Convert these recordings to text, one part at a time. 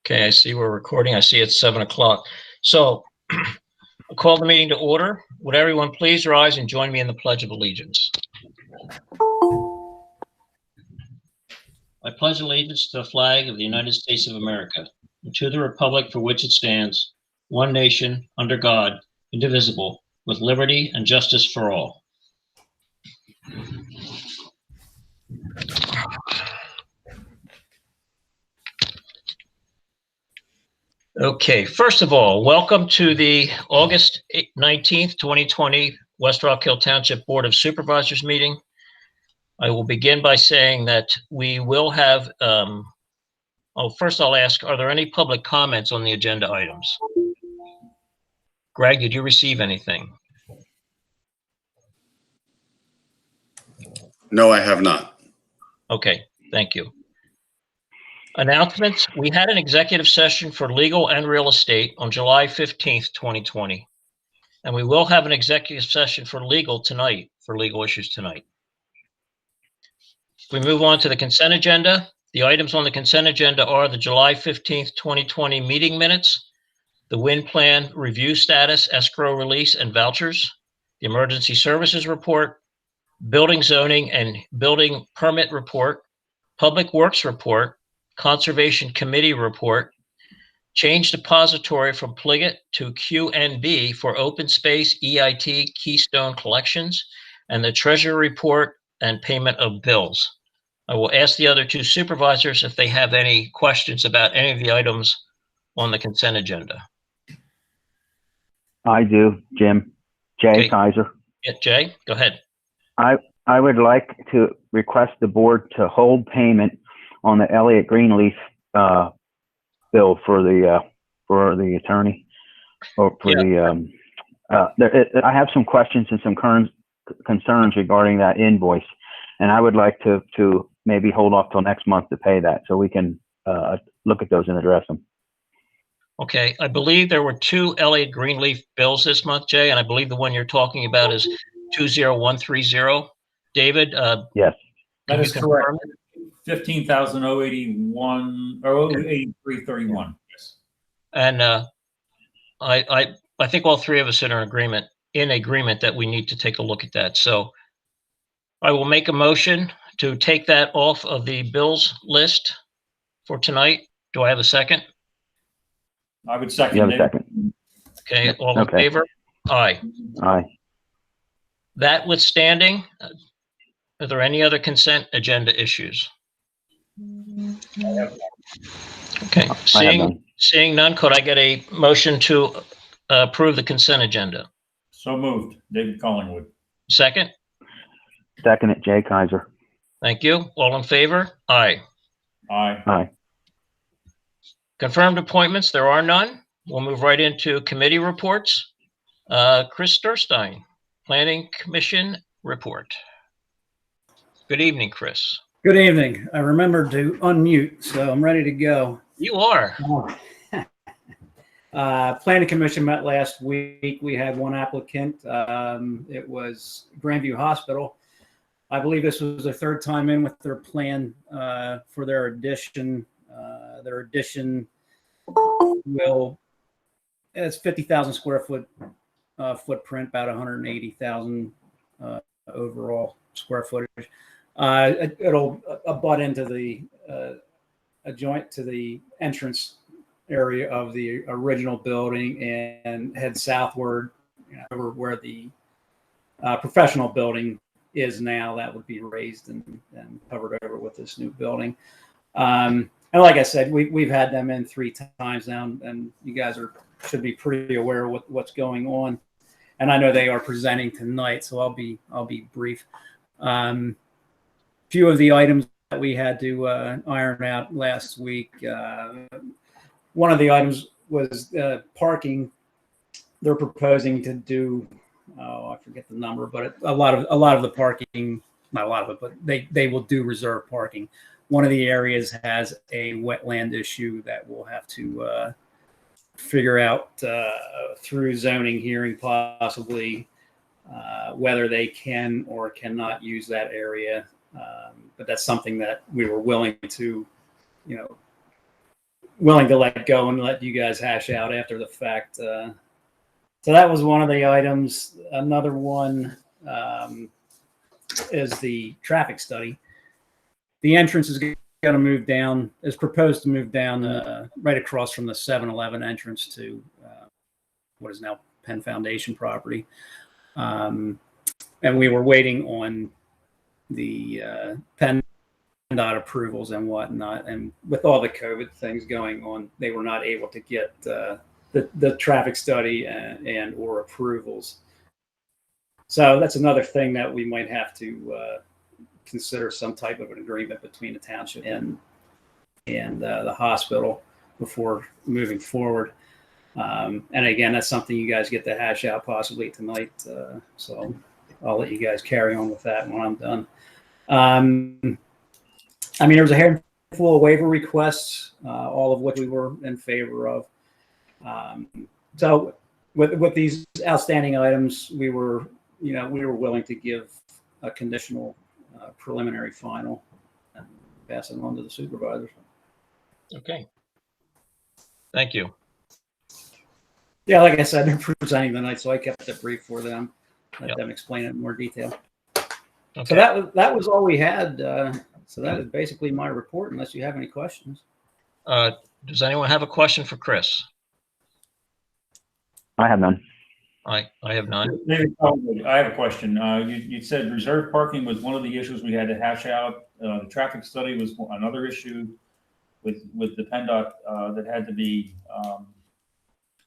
Okay, I see we're recording. I see it's 7 o'clock. So I'll call the meeting to order. Would everyone please rise and join me in the Pledge of Allegiance? I pledge allegiance to the flag of the United States of America and to the republic for which it stands, one nation, under God, indivisible, with liberty and justice for all. Okay, first of all, welcome to the August 19th, 2020 West Rock Hill Township Board of Supervisors meeting. I will begin by saying that we will have, first I'll ask, are there any public comments on the agenda items? Greg, did you receive anything? No, I have not. Okay, thank you. Announcements. We had an executive session for legal and real estate on July 15th, 2020. And we will have an executive session for legal tonight, for legal issues tonight. If we move on to the consent agenda, the items on the consent agenda are the July 15th, 2020 meeting minutes, the wind plan review status, escrow release and vouchers, the emergency services report, building zoning and building permit report, public works report, conservation committee report, change depository from Pliget to QNB for open space EIT Keystone collections, and the treasury report and payment of bills. I will ask the other two supervisors if they have any questions about any of the items on the consent agenda. I do, Jim. Jay Okay. Kaiser. Yeah, Jay, go ahead. I would like to request the board to hold payment on the Elliott Greenleaf bill for the attorney, or for I have some questions and some concerns regarding that invoice, and I would like to maybe hold off till next month to pay that, so we can look at those and address them. Okay, I believe there were two Elliott Greenleaf bills this month, Jay, and I believe the one you're talking about is 20130. David? Yes. That is correct. 15,081 or 083.31. Yes. And I think all three of us are in agreement that we need to take a look at that. So I will make a motion to take that off of the bills list for tonight. Do I have a second? I would second. You have a it. second? Okay, all in favor? Aye. Aye. That withstanding, are there any other consent agenda issues? Okay, seeing none, could I get a motion to approve the consent agenda? So moved. David Collingwood. Second? Second it, Jay Kaiser. Thank you. All in favor? Aye. Aye. Aye. Confirmed appointments, there are none. We'll move right into committee reports. Chris Sturstein, Planning Commission report. Good evening, Chris. Good evening. I remembered to unmute, so I'm ready to go. You are. Planning Commission met last week. We had one applicant. It was Grandview Hospital. I believe this was their third time in with their plan for their addition. Their addition it's 50,000 square foot footprint, about 180,000 overall square footage. It'll abut into the adjoint to the entrance area of the original building and head southward, over where the professional building is now. That would be raised and covered over with this new building. And like I said, we've had them in 3 times now, and you guys should be pretty aware of what's going on. And I know they are presenting tonight, so I'll be brief. Few of the items that we had to iron out last week. One of the items was parking. They're proposing to do, I forget the number, but a lot of the parking, not a lot of it, but they will do reserve parking. One of the areas has a wetland issue that we'll have to figure out through zoning hearing, possibly whether they can or cannot use that area. But that's something that we were willing to, willing to let go and let you guys hash out after the fact. So that was one of the items. Another one is the traffic study. The entrance is going to move down, is proposed to move down right across from the 7-Eleven entrance to what is now Penn Foundation property. And we were waiting on the PennDOT approvals and whatnot. And with all the COVID things going on, they were not able to get the traffic study and or approvals. So that's another thing that we might have to consider, some type of an agreement between the township and the hospital before moving forward. And again, that's something you guys get to hash out possibly tonight. So I'll let you guys carry on with that when I'm done. I mean, there was a handful of waiver requests, all of which we were in favor of. So with these outstanding items, we were willing to give a conditional preliminary final and pass it on to the supervisors. Okay. Thank you. Yeah, like I said, they're presenting tonight, so I kept it brief for them. Let Yep. them explain it in more detail. Okay. So that was all we had. So that is basically my report, unless you have any questions. Does anyone have a question for Chris? I have none. I have none. David Collingwood, I have a question. You said reserve parking was one of the issues we had to hash out. The traffic study was another issue with the PennDOT that had to be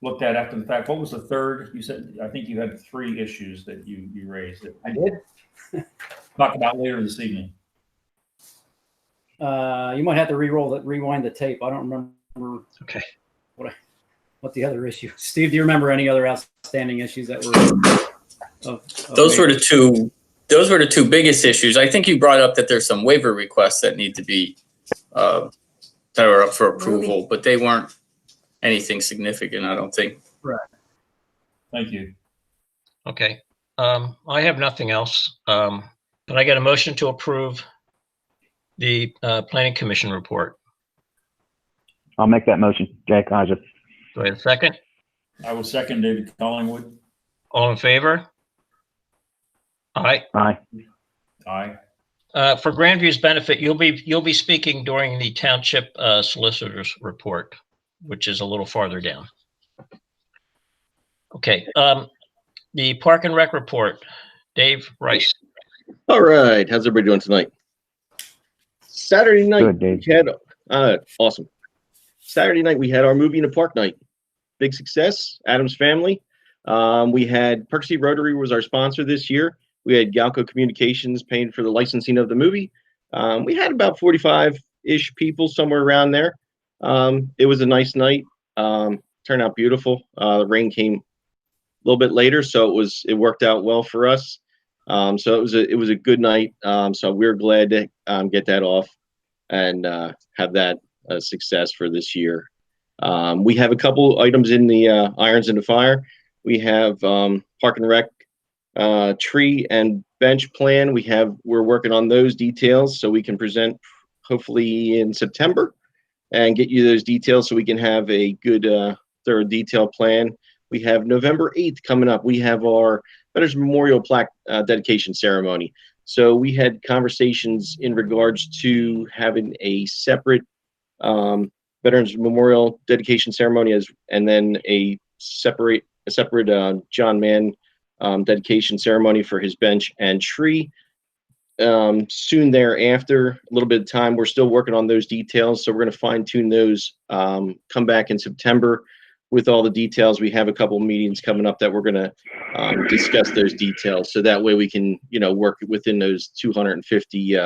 looked at after the fact. What was the third? You said, I think you had 3 issues that you raised. I did. Talk about later this evening. You might have to rewind the tape. I don't remember. Okay. What the other issue? Steve, do you remember any other outstanding issues that were? Those were the two. Those were the 2 biggest issues. I think you brought up that there's some waiver requests that need to be that are up for approval, but they weren't anything significant, I don't think. Right. Thank you. Okay. I have nothing else. But I got a motion to approve the Planning Commission report. I'll make that motion. Jay Kaiser. Do I have a second? I will second David Collingwood. All in favor? Aye. Aye. Aye. For Grandview's benefit, you'll be speaking during the township solicitor's report, which is a little farther down. Okay. The Park and Rec report, Dave Rice. All right, how's everybody doing tonight? Saturday night, Good, Dave. we had awesome. Saturday night we had our movie in the park night. Big success. Adam's Family. We had Park City Rotary was our sponsor this year. We had Galco Communications paying for the licensing of the movie. We had about 45-ish people, somewhere around there. It was a nice night. Turned out beautiful. The rain came a little bit later, so it worked out well for us. So it was a good night. So we're glad to get that off and have that success for this year. We have a couple items in the irons in the fire. We have Park and Rec tree and bench plan. We're working on those details so we can present hopefully in September and get you those details so we can have a good thorough detailed plan. We have November 8th coming up. We have our Veterans Memorial Plaque dedication ceremony. So we had conversations in regards to having a separate Veterans Memorial dedication ceremony and then a separate John Mann dedication ceremony for his bench and tree. Soon thereafter, a little bit of time, we're still working on those details. So we're going to fine tune those, come back in September with all the details. We have a couple of meetings coming up that we're going to discuss those details. So that way we can, work within those 250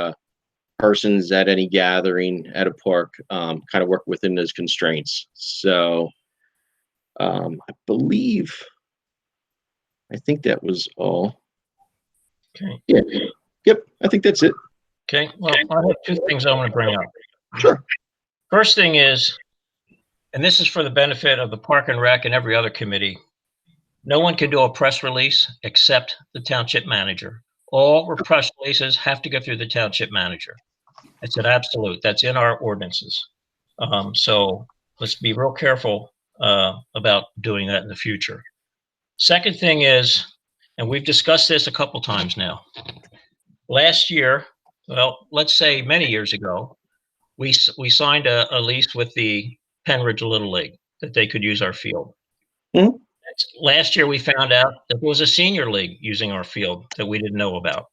persons at any gathering at a park, kind of work within those constraints. So I think that was all. Okay. Yeah. Yep. I think that's it. Okay. Well, I have 2 things I want to bring up. Sure. First thing is, and this is for the benefit of the Park and Rec and every other committee, no one can do a press release except the township manager. All press releases have to go through the township manager. It's an absolute. That's in our ordinances. So let's be real careful about doing that in the future. Second thing is, and we've discussed this a couple times now. Last year, well, let's say many years ago, we signed a lease with the Penridge Little League that they could use our field. Mhm. Last year, we found out that there was a senior league using our field that we didn't know about.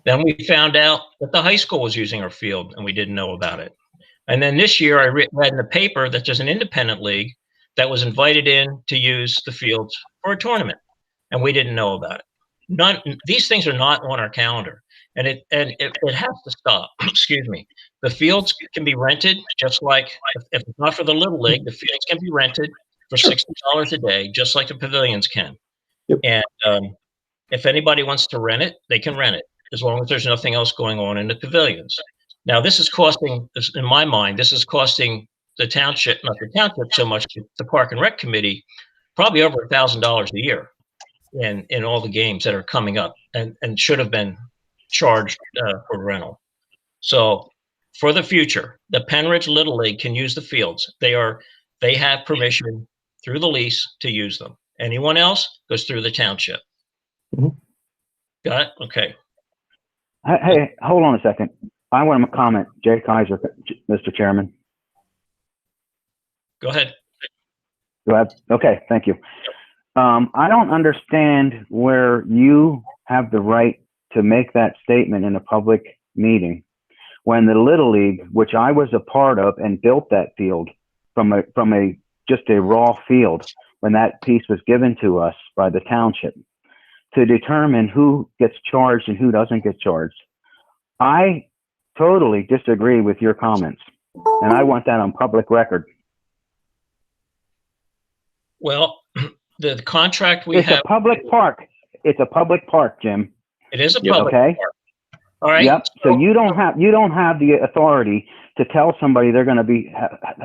Then we found out that the high school was using our field and we didn't know about it. And then this year, I read in the paper that there's an independent league that was invited in to use the fields for a tournament, and we didn't know about it. These things are not on our calendar, and it has to stop. Excuse me. The fields can be rented, just like if it's not for the Little League, the fields can be rented for $60 a day, just like the pavilions can. Yep. And if anybody wants to rent it, they can rent it, as long as there's nothing else going on in the pavilions. Now, this is costing, in my mind, this is costing the township, not the township so much, the Park and Rec Committee, probably over $1,000 a year in all the games that are coming up and should have been charged for rental. So for the future, the Penridge Little League can use the fields. They have permission through the lease to use them. Anyone else goes through the township. Mhm. Got it? Okay. Hey, hold on a second. I want to comment, Jay Kaiser, Mr. Chairman. Go ahead. Go ahead. Okay, thank you. I don't understand where you have the right to make that statement in a public meeting when the Little League, which I was a part of and built that field from just a raw field, when that piece was given to us by the township to determine who gets charged and who doesn't get charged. I totally disagree with your comments, and I want that on public record. Well, the contract we It's have. a public park. It's a public park, Jim. It is a Yep. public Okay. park. All right. Yep. So you don't have the authority to tell somebody they're going to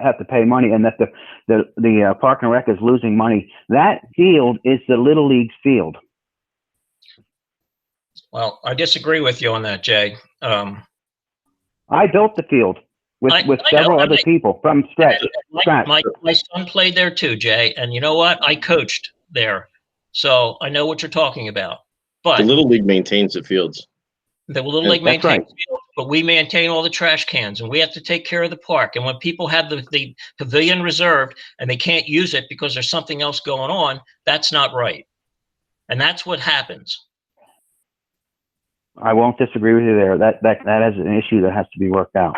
have to pay money and that the Park and Rec is losing money. That field is the Little League's field. Well, I disagree with you on that, Jay. I built the field with I several know, other people from scratch. My son played there too, Jay, and you know what? I coached there, so I know what you're talking about. The But Little League maintains the fields. the Little League That's maintains right. the field, but we maintain all the trash cans, and we have to take care of the park. And when people have the pavilion reserved and they can't use it because there's something else going on, that's not right. And that's what happens. I won't disagree with you there. That is an issue that has to be worked out.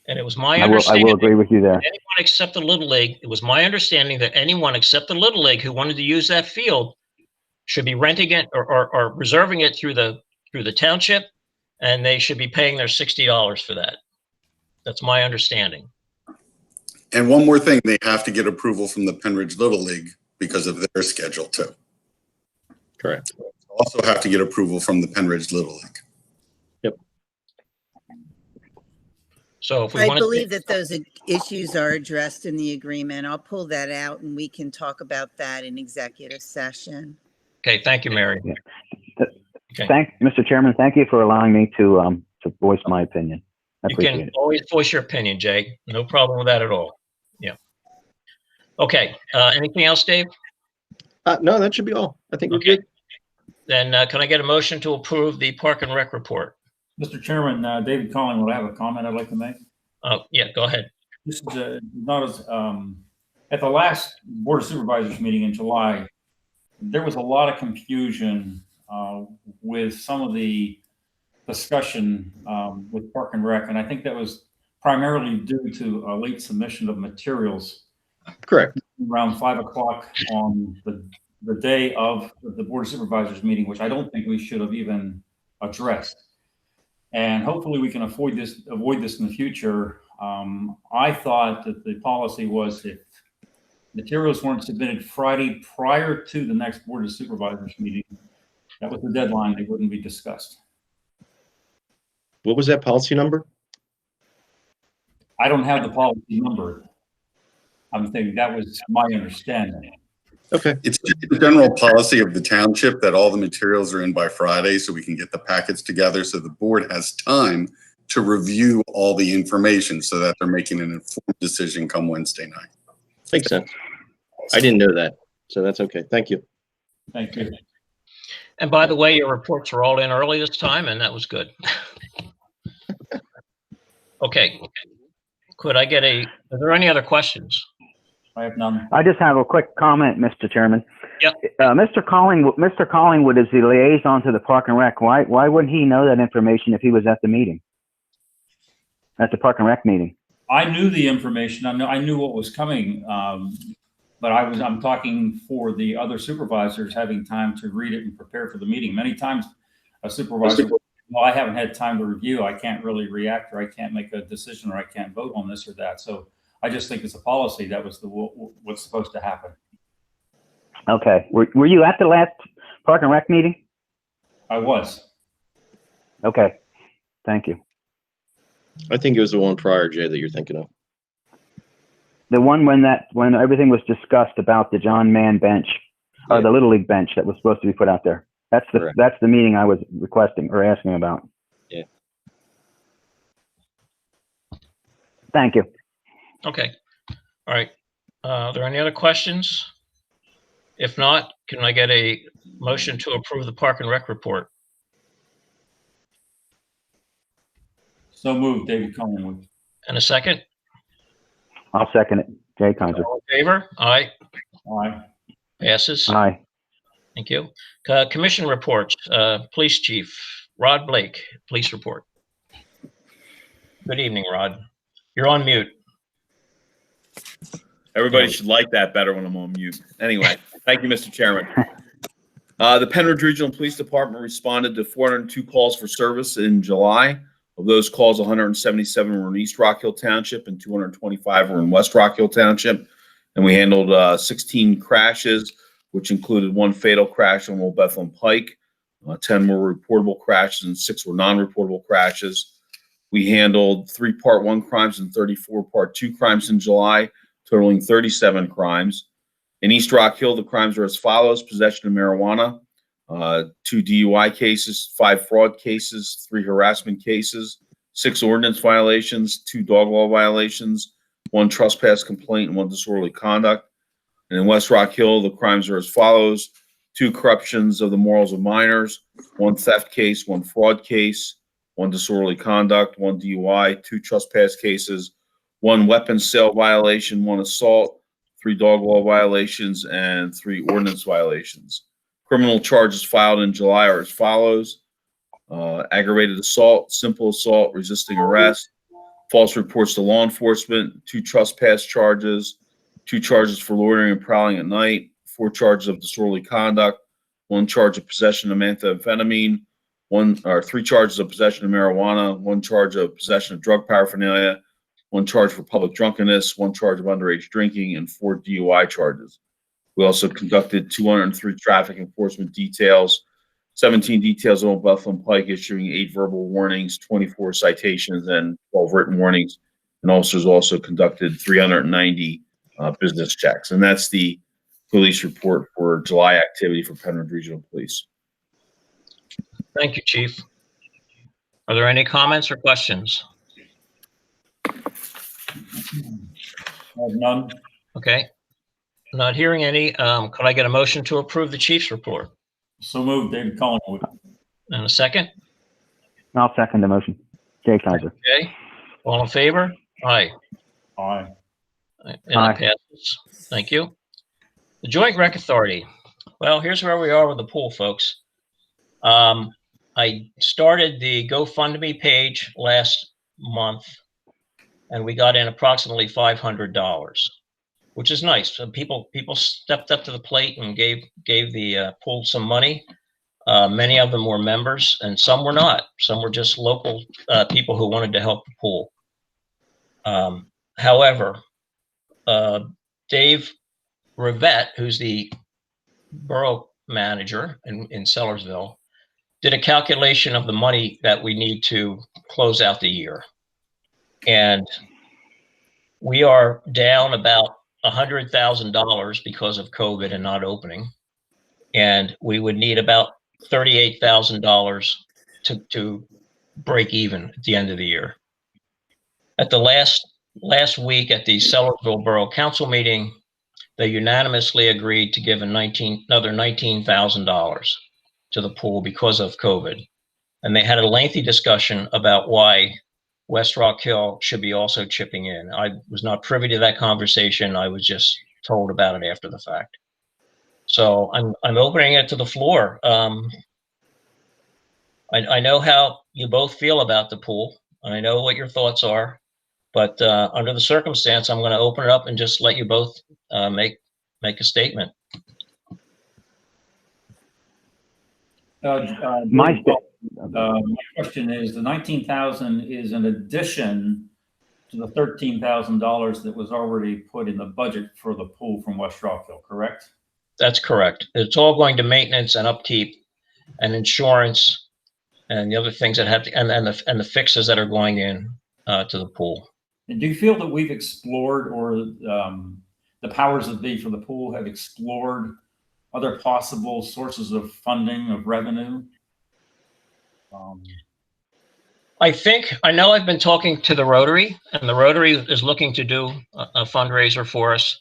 And it was my I understanding. will agree with you there. Anyone except the Little League, it was my understanding that anyone except the Little League who wanted to use that field should be renting it or reserving it through the township, and they should be paying their $60 for that. That's my understanding. And one more thing, they have to get approval from the Penridge Little League because of their schedule too. Correct. Also have to get approval from the Penridge Little League. So if we I want believe that those issues are addressed in the agreement. I'll pull that out and we can talk about that in executive session. okay, thank you, Mary. Yeah. Okay. Mr. Chairman, thank you for allowing me to voice my opinion. I You appreciate can it. always voice your opinion, Jay. No problem with that at all. Yeah. Okay. Anything else, Dave? No, that should be all. I think we're Okay. good. Then can I get a motion to approve the Park and Rec report? Mr. Chairman, David Collingwood, I have a comment I'd like to make. Yeah, go ahead. This is not as, at the last Board of Supervisors meeting in July, there was a lot of confusion with some of the discussion with Park and Rec, and I think that was primarily due to a late submission of materials Correct. around 5 o'clock on the day of the Board of Supervisors meeting, which I don't think we should have even addressed. And hopefully we can avoid this in the future. I thought that the policy was if materials weren't submitted Friday prior to the next Board of Supervisors meeting, that was the deadline, they wouldn't be discussed. What was that policy number? I don't have the policy number. I'm thinking that was my understanding. Okay. It's the general policy of the township that all the materials are in by Friday so we can get the packets together so the board has time to review all the information so that they're making an informed decision come Wednesday night. Makes sense. I didn't know that, so that's okay. Thank you. Thank you. And by the way, your reports are all in early this time, and that was good. Okay. Could I get are there any other questions? I have none. I just have a quick comment, Mr. Chairman. Yep. Mr. Collingwood is the liaison to the Park and Rec. Why wouldn't he know that information if he was at the meeting? At the Park and Rec meeting? I knew the information. I knew what was coming, but I'm talking for the other supervisors having time to read it and prepare for the meeting. Many times a supervisor, well, I haven't had time to review. I can't really react, or I can't make a decision, or I can't vote on this or that. So I just think it's a policy. That was what's supposed to happen. Okay. Were you at the last Park and Rec meeting? I was. Okay. Thank you. I think it was the one prior, Jay, that you're thinking of. The one when everything was discussed about the John Mann bench, or the Little League bench that was supposed to be put out there. Correct. That's the meeting I was requesting or asking about. Yeah. Thank you. Okay. All right. Are there any other questions? If not, can I get a motion to approve the Park and Rec report? So moved, David Collingwood. And a second? I'll second it. Jay Kaiser. All in favor? Aye. Aye. Passes. Aye. Thank you. Commission reports. Police Chief Rod Blake, police report. Good evening, Rod. You're on mute. Everybody should like that better when I'm on mute. Anyway, thank you, Mr. Chairman. The Penridge Regional Police Department responded to 402 calls for service in July. Of those calls, 177 were in East Rock Hill Township and 225 were in West Rock Hill Township. And we handled 16 crashes, which included 1 fatal crash on Old Bethlehem Pike. 10 were reportable crashes and 6 were non-reportable crashes. We handled 3 Part 1 crimes and 34 Part 2 crimes in July, totaling 37 crimes. In East Rock Hill, the crimes are as follows: possession of marijuana, 2 DUI cases, 5 fraud cases, 3 harassment cases, 6 ordinance violations, 2 dog law violations, 1 trespass complaint, and 1 disorderly conduct. And in West Rock Hill, the crimes are as follows: 2 corruptions of the morals of minors, 1 theft case, 1 fraud case, 1 disorderly conduct, 1 DUI, 2 trespass cases, 1 weapons sale violation, 1 assault, 3 dog law violations, and 3 ordinance violations. Criminal charges filed in July are as follows: aggravated assault, simple assault, resisting arrest, false reports to law enforcement, 2 trespass charges, 2 charges for loitering and prowling at night, 4 charges of disorderly conduct, 1 charge of possession of methamphetamine, 3 charges of possession of marijuana, 1 charge of possession of drug paraphernalia, 1 charge for public drunkenness, 1 charge of underage drinking, and 4 DUI charges. We also conducted 203 traffic enforcement details, 17 details on Old Bethlehem Pike, issuing 8 verbal warnings, 24 citations, and 12 written warnings. And officers also conducted 390 business checks. And that's the police report for July activity for Penridge Regional Police. Thank you, Chief. Are there any comments or questions? I have none. Okay. Not hearing any. Could I get a motion to approve the Chief's report? So moved, David Collingwood. And a second? I'll second the motion. Jay Kaiser. Okay. All in favor? Aye. Aye. And Aye. it passes. Thank you. The Joint Rec Authority. Well, here's where we are with the pool, folks. I started the GoFundMe page last month, and we got in approximately $500, which is nice. So people stepped up to the plate and gave the pool some money. Many of them were members, and some were not. Some were just local people who wanted to help the pool. However, Dave Rivette, who's the borough manager in Sellersville, did a calculation of the money that we need to close out the year. And we are down about $100,000 because of COVID and not opening. And we would need about $38,000 to break even at the end of the year. At the last week at the Sellersville Borough Council meeting, they unanimously agreed to give another $19,000 to the pool because of COVID. And they had a lengthy discussion about why West Rock Hill should be also chipping in. I was not privy to that conversation. I was just told about it after the fact. So I'm opening it to the floor. I know how you both feel about the pool, and I know what your thoughts are, but under the circumstance, I'm going to open it up and just let you both make a statement. My my question is, the 19,000 is an addition to the $13,000 that was already put in the budget for the pool from West Rock Hill, correct? That's correct. It's all going to maintenance and upkeep and insurance and the other things that have to, and the fixes that are going in to the pool. And do you feel that we've explored, or the powers that be for the pool have explored other possible sources of funding, of revenue? I know I've been talking to the Rotary, and the Rotary is looking to do a fundraiser for us,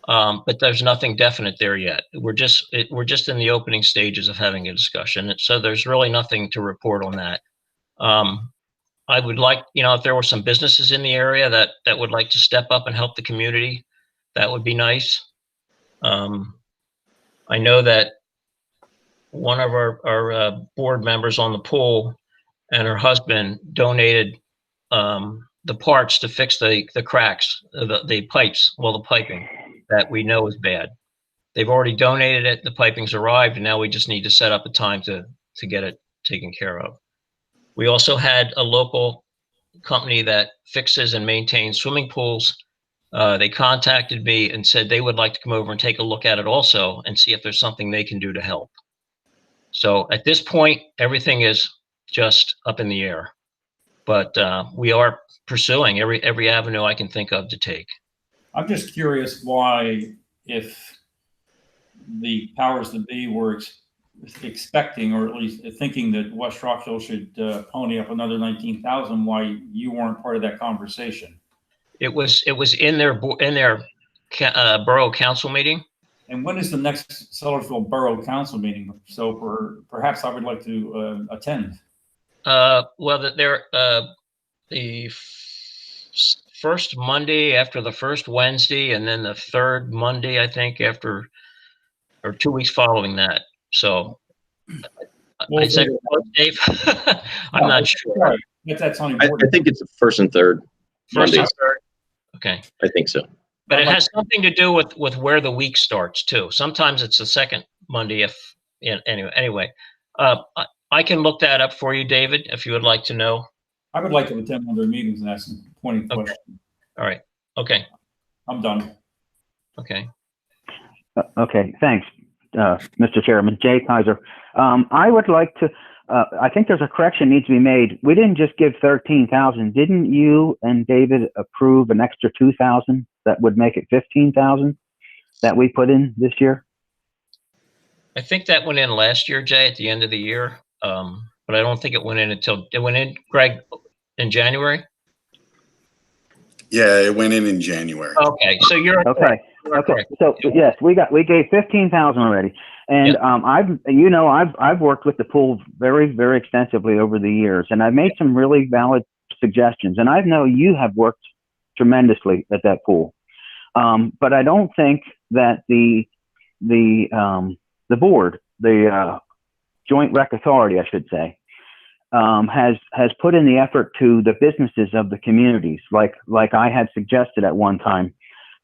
but there's nothing definite there yet. We're just in the opening stages of having a discussion, so there's really nothing to report on that. I would like, if there were some businesses in the area that would like to step up and help the community, that would be nice. I know that one of our board members on the pool and her husband donated the parts to fix the cracks, the pipes, the piping that we know is bad. They've already donated it. The piping's arrived, and now we just need to set up a time to get it taken care of. We also had a local company that fixes and maintains swimming pools. They contacted me and said they would like to come over and take a look at it also and see if there's something they can do to help. So at this point, everything is just up in the air, but we are pursuing every avenue I can think of to take. I'm just curious why, if the powers that be were expecting, or at least thinking, that West Rock Hill should pony up another 19,000, why you weren't part of that conversation. It was in their borough council meeting. And when is the next Sellersville Borough Council meeting? So perhaps I would like to attend. Well, they're the first Monday after the first Wednesday, and then the third Monday, I think, after, or 2 weeks following that. So I said, Dave, I'm not sure. That's on I think it's the first and third First Mondays. and third. Okay. I think so. But it has something to do with where the week starts too. Sometimes it's the second Monday. Anyway, I can look that up for you, David, if you would like to know. I would like to attend one of their meetings and ask some pointing questions. All right. Okay. I'm done. Okay. Okay, thanks, Mr. Chairman. Jay Kaiser. I would like to, I think there's a correction needs to be made. We didn't just give 13,000. Didn't you and David approve an extra 2,000 that would make it 15,000 that we put in this year? I think that went in last year, Jay, at the end of the year. But I don't think it went in it went in, Greg, in January. Yeah, it went in January. Okay, so you're okay. Okay, so yes, we gave 15,000 already, and I've worked with the pool very, very extensively over the years, and I've made some really valid suggestions, and I know you have worked tremendously at that pool, but I don't think that the board, the Joint Rec Authority, I should say, has put in the effort to the businesses of the communities, like I had suggested at one time,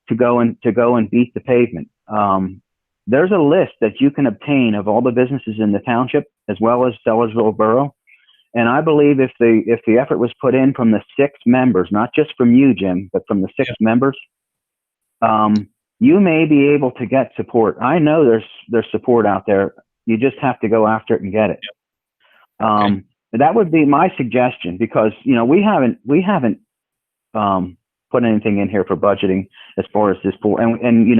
to go and beat the pavement. There's a list that you can obtain of all the businesses in the township as well as Sellersville Borough, and I believe if the effort was put in from the 6 members, not just from you, Jim, but from the 6 members, you may be able to get support. I know there's support out there. You just have to go after it and get it. Okay. That would be my suggestion, because we haven't put anything in here for budgeting as far as this pool, and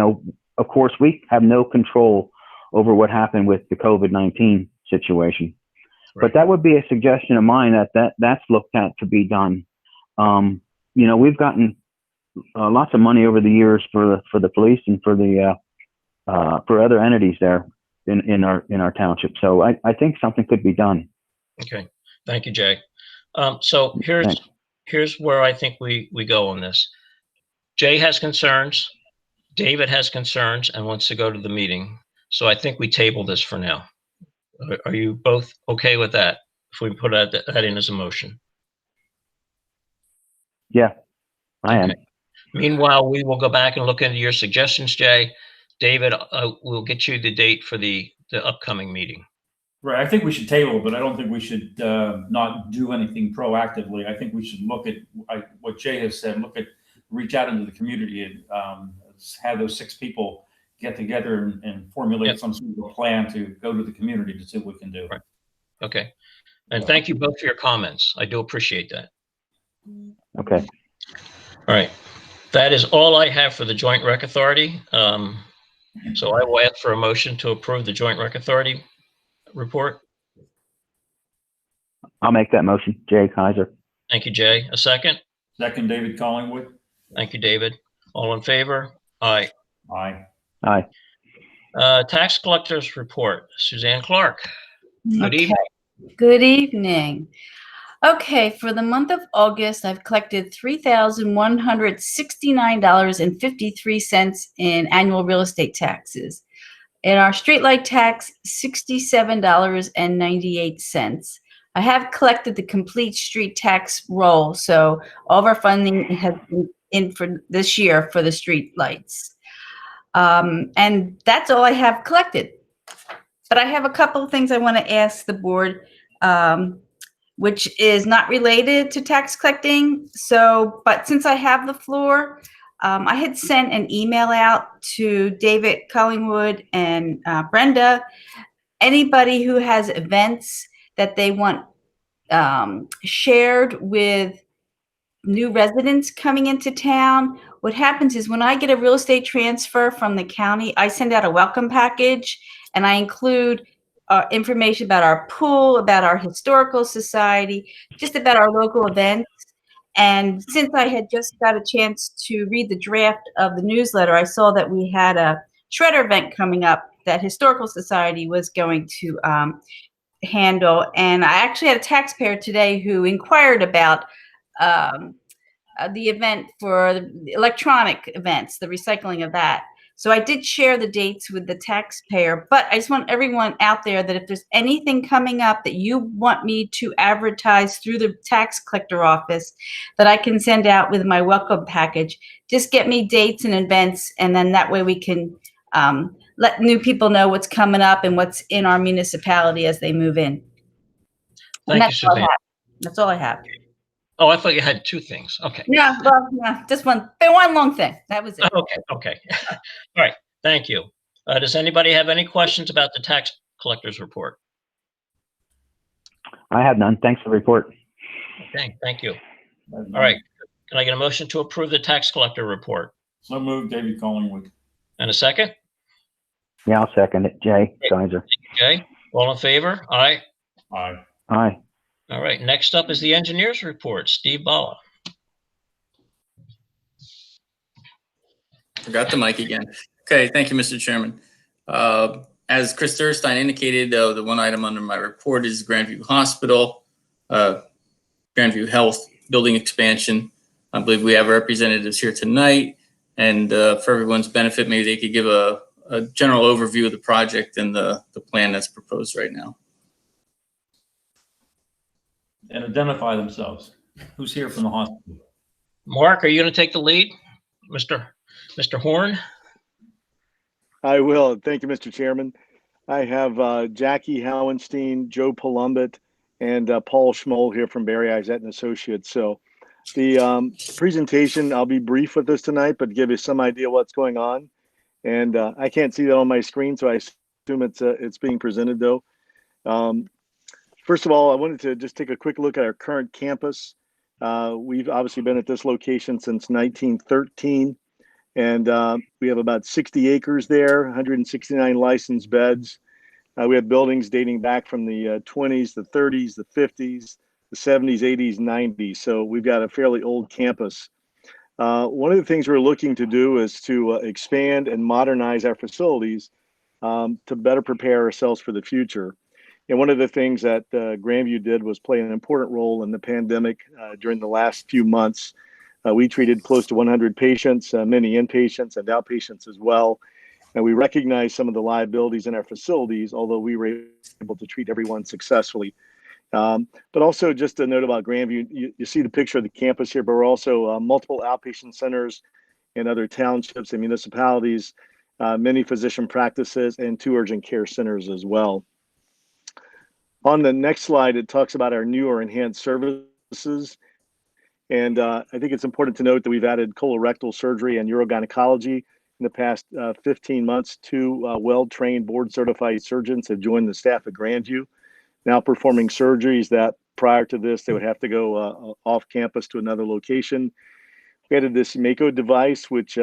of course we have no control over what happened with the COVID-19 situation. But that would be a suggestion of mine that's looked at to be done. We've gotten lots of money over the years for the police and for other entities there in our township. So I think something could be done. Okay, thank you, Jay. So here's where I think we go on this. Jay has concerns, David has concerns, and wants to go to the meeting. So I think we table this for now. Are you both okay with that? If we put that in as a motion? Yeah, I am. Okay. Meanwhile, we will go back and look into your suggestions, Jay. David, we'll get you the date for the upcoming meeting. Right, I think we should table, but I don't think we should not do anything proactively. I think we should look at what Jay has said, reach out into the community and have those 6 people get together and formulate some sort of a plan to go to the community to see what we can do. Right. Okay. And thank you both for your comments. I do appreciate that. Okay. All right. That is all I have for the Joint Rec Authority. So I will ask for a motion to approve the Joint Rec Authority report. I'll make that motion. Jay Kaiser. Thank you, Jay. A second? Second, David Collingwood. Thank you, David. All in favor? Aye. Aye. Aye. Tax collectors report. Suzanne Clark. Good evening. Good evening. Okay, for the month of August, I've collected $3,169.53 in annual real estate taxes. In our streetlight tax, $67.98. I have collected the complete street tax roll, so all of our funding has been in for this year for the street lights. And that's all I have collected. But I have a couple of things I want to ask the board, which is not related to tax collecting. But since I have the floor, I had sent an email out to David Collingwood and Brenda. Anybody who has events that they want shared with new residents coming into town, what happens is when I get a real estate transfer from the county, I send out a welcome package and I include information about our pool, about our historical society, just about our local events. And since I had just got a chance to read the draft of the newsletter, I saw that we had a shredder event coming up that Historical Society was going to handle. And I actually had a taxpayer today who inquired about the event for the electronic events, the recycling of that. So I did share the dates with the taxpayer, but I just want everyone out there that if there's anything coming up that you want me to advertise through the tax collector office that I can send out with my welcome package, just get me dates and events, and then that way we can let new people know what's coming up and what's in our municipality as they move in. Thank you, Suzanne. That's all I have. Oh, I thought you had 2 things. Okay. No, well, no, just one long thing. That was it. Okay. All right. Thank you. Does anybody have any questions about the tax collector's report? I have none. Thanks for the report. Okay, thank you. All right. Can I get a motion to approve the tax collector report? So moved, David Collingwood. And a second? Yeah, I'll second it. Jay Kaiser. Okay. All in favor? Aye. Aye. Aye. All right. Next up is the engineer's report. Steve Bala. Forgot the mic again. Okay, thank you, Mr. Chairman. As Chris Durstein indicated, the one item under my report is Grandview Hospital, Grandview Health building expansion. I believe we have representatives here tonight, and for everyone's benefit, maybe they could give a general overview of the project and the plan that's proposed right now. And identify themselves. Who's here from the hospital? Mark, are you going to take the lead? Mr. Horn? I will. Thank you, Mr. Chairman. I have Jackie Howenstein, Joe Palumbet, and Paul Schmoll here from Barry Izett and Associates. So the presentation, I'll be brief with this tonight, but give you some idea what's going on. And I can't see that on my screen, so I assume it's being presented though. First of all, I wanted to just take a quick look at our current campus. We've obviously been at this location since 1913, and we have about 60 acres there, 169 licensed beds. We have buildings dating back from the 20s, the 30s, the 50s, the 70s, 80s, 90s. So we've got a fairly old campus. One of the things we're looking to do is to expand and modernize our facilities to better prepare ourselves for the future. And one of the things that Grandview did was play an important role in the pandemic during the last few months. We treated close to 100 patients, many inpatients and outpatients as well. And we recognized some of the liabilities in our facilities, although we were able to treat everyone successfully. But also just a note about Grandview, you see the picture of the campus here, but we're also multiple outpatient centers in other townships and municipalities, many physician practices, and 2 urgent care centers as well. On the next slide, it talks about our new or enhanced services. And I think it's important to note that we've added colorectal surgery and urogynecology in the past 15 months. 2 well-trained board-certified surgeons have joined the staff at Grandview, now performing surgeries that prior to this, they would have to go off campus to another location. We added this Mako device, which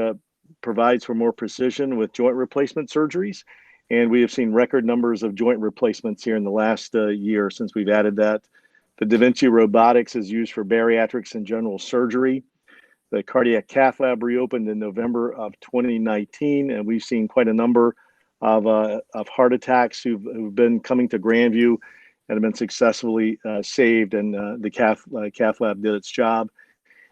provides for more precision with joint replacement surgeries. And we have seen record numbers of joint replacements here in the last year since we've added that. The Da Vinci robotics is used for bariatrics and general surgery. The cardiac cath lab reopened in November of 2019, and we've seen quite a number of heart attacks who've been coming to Grandview and have been successfully saved, and the cath lab did its job.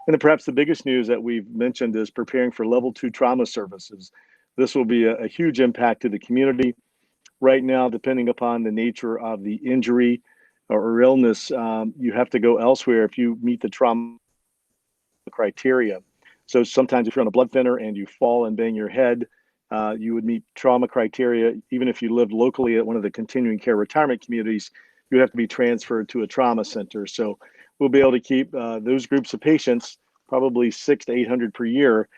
And then perhaps the biggest news that we've mentioned is preparing for level 2 trauma services. This will be a huge impact to the community. Right now, depending upon the nature of the injury or illness, you have to go elsewhere if you meet the trauma criteria. So sometimes if you're on a blood thinner and you fall and bang your head, you would meet trauma criteria. Even if you lived locally at one of the continuing care retirement communities, you would have to be transferred to a trauma center. So we'll be able to keep those groups of patients, probably 600 to 800 per year,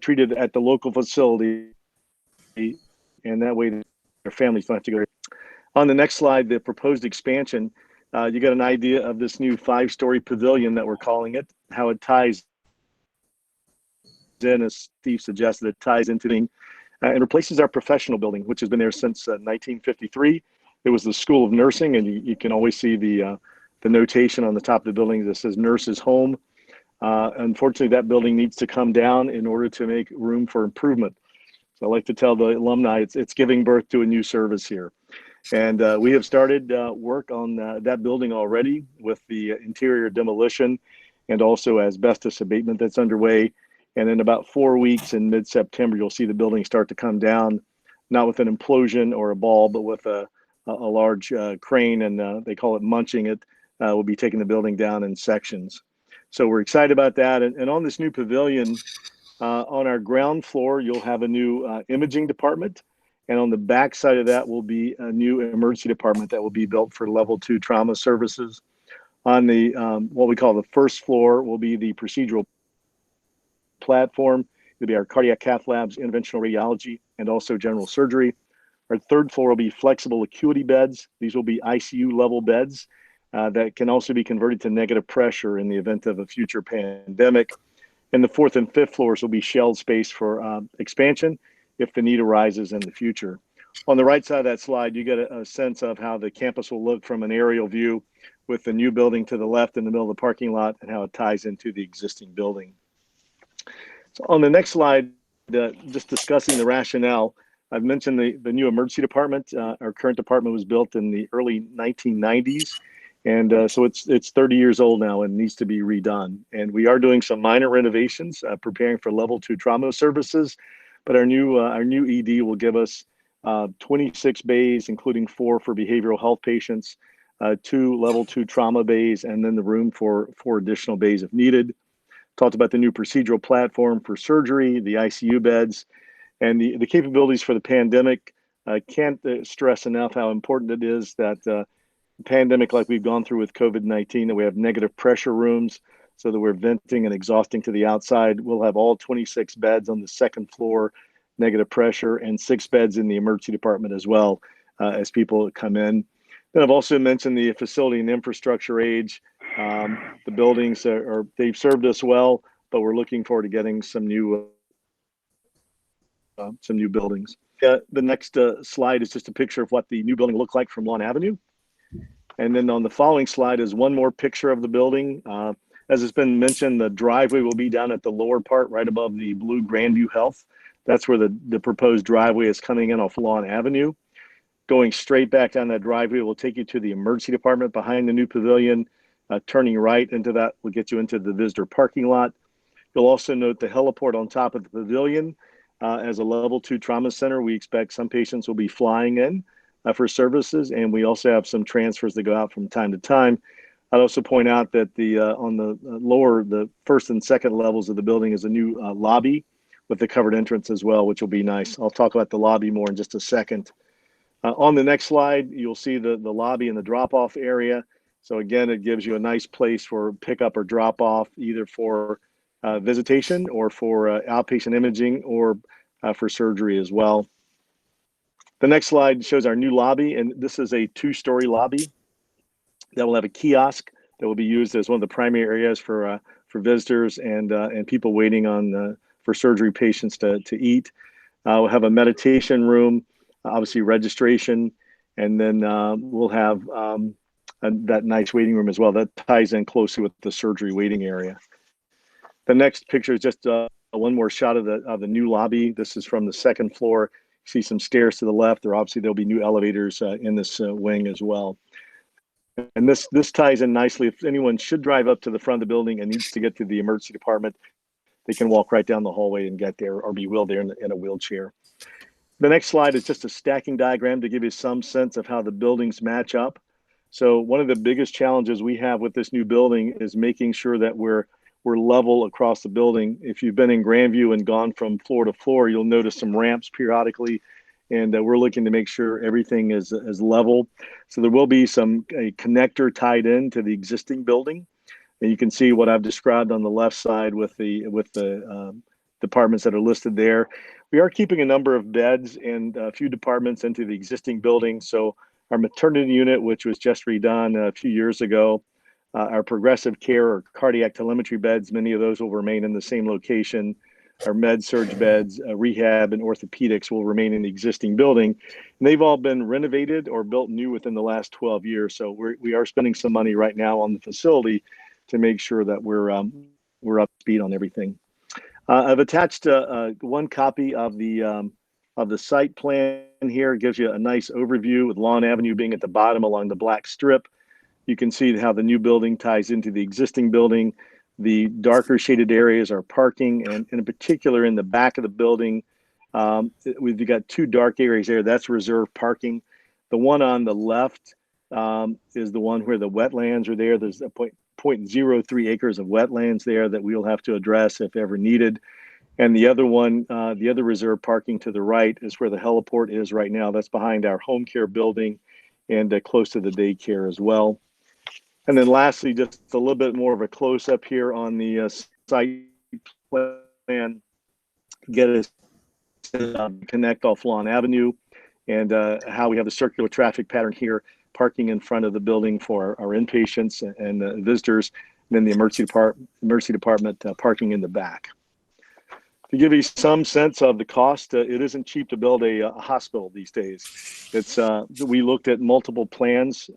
treated at the local facility. And that way their families don't have to go. On the next slide, the proposed expansion, you got an idea of this new 5-story pavilion that we're calling it, how it ties in, as Steve suggested, it ties into the and replaces our professional building, which has been there since 1953. It was the School of Nursing, and you can always see the notation on the top of the building that says Nurses Home. Unfortunately, that building needs to come down in order to make room for improvement. So I like to tell the alumni it's giving birth to a new service here. And we have started work on that building already with the interior demolition and also asbestos abatement that's underway. And in about 4 weeks in mid-September, you'll see the building start to come down, not with an implosion or a ball, but with a large crane, and they call it munching it. We'll be taking the building down in sections. So we're excited about that. And on this new pavilion, on our ground floor, you'll have a new imaging department. And on the back side of that will be a new emergency department that will be built for level 2 trauma services. On the what we call the first floor will be the procedural platform. It'll be our cardiac cath labs, interventional radiology, and also general surgery. Our third floor will be flexible acuity beds. These will be ICU level beds that can also be converted to negative pressure in the event of a future pandemic. And the fourth and fifth floors will be shelled space for expansion if the need arises in the future. On the right side of that slide, you get a sense of how the campus will look from an aerial view with the new building to the left in the middle of the parking lot and how it ties into the existing building. So on the next slide, just discussing the rationale, I've mentioned the new emergency department. Our current department was built in the early 1990s. And so it's 30 years old now and needs to be redone. And we are doing some minor renovations, preparing for level 2 trauma services. But our new ED will give us 26 bays, including 4 for behavioral health patients, 2 level 2 trauma bays, and then the room for 4 additional bays if needed. Talked about the new procedural platform for surgery, the ICU beds, and the capabilities for the pandemic. I can't stress enough how important it is that the pandemic like we've gone through with COVID-19, that we have negative pressure rooms so that we're venting and exhausting to the outside. We'll have all 26 beds on the second floor, negative pressure, and 6 beds in the emergency department as well as people come in. Then I've also mentioned the facility and infrastructure age. The buildings they've served us well, but we're looking forward to getting some new buildings. The next slide is just a picture of what the new building looked like from Lawn Avenue. And then on the following slide is one more picture of the building. As has been mentioned, the driveway will be down at the lower part right above the blue Grandview Health. That's where the proposed driveway is coming in off Lawn Avenue. Going straight back down that driveway will take you to the emergency department behind the new pavilion. Turning right into that will get you into the visitor parking lot. You'll also note the heliport on top of the pavilion. As a level 2 trauma center, we expect some patients will be flying in for services, and we also have some transfers that go out from time to time. I'd also point out that on the lower, the first and second levels of the building is a new lobby with the covered entrance as well, which will be nice. I'll talk about the lobby more in just a second. On the next slide, you'll see the lobby and the drop-off area. So again, it gives you a nice place for pickup or drop-off, either for visitation or for outpatient imaging or for surgery as well. The next slide shows our new lobby, and this is a 2-story lobby that will have a kiosk that will be used as one of the primary areas for visitors and people waiting on for surgery patients to eat. We'll have a meditation room, obviously registration, and then we'll have that nice waiting room as well. That ties in closely with the surgery waiting area. The next picture is just one more shot of the new lobby. This is from the second floor. You see some stairs to the left. There'll be new elevators in this wing as well. And this ties in nicely. If anyone should drive up to the front of the building and needs to get to the emergency department, they can walk right down the hallway and get there, or be wheeled there in a wheelchair. The next slide is just a stacking diagram to give you some sense of how the buildings match up. So one of the biggest challenges we have with this new building is making sure that we're level across the building. If you've been in Grandview and gone from floor to floor, you'll notice some ramps periodically, and we're looking to make sure everything is level. So there will be a connector tied in to the existing building, and you can see what I've described on the left side with the departments that are listed there. We are keeping a number of beds and a few departments into the existing building. So our maternity unit, which was just redone a few years ago, our progressive care or cardiac telemetry beds, many of those will remain in the same location. Our med surge beds, rehab, and orthopedics will remain in the existing building. And they've all been renovated or built new within the last 12 years. So we are spending some money right now on the facility to make sure that we're up to speed on everything. I've attached one copy of the site plan here. It gives you a nice overview with Lawn Avenue being at the bottom along the black strip. You can see how the new building ties into the existing building. The darker shaded areas are parking, and in particular in the back of the building, we've got 2 dark areas there. That's reserved parking. The one on the left is the one where the wetlands are there. There's a 0.03 acres of wetlands there that we'll have to address if ever needed. And the other one, the other reserved parking to the right is where the heliport is right now. That's behind our home care building and close to the daycare as well. And then lastly, just a little bit more of a close up here on the site plan, get us connect off Lawn Avenue, and how we have the circular traffic pattern here, parking in front of the building for our inpatients and visitors, and then the emergency department parking in the back. To give you some sense of the cost, it isn't cheap to build a hospital these days. We looked at multiple plans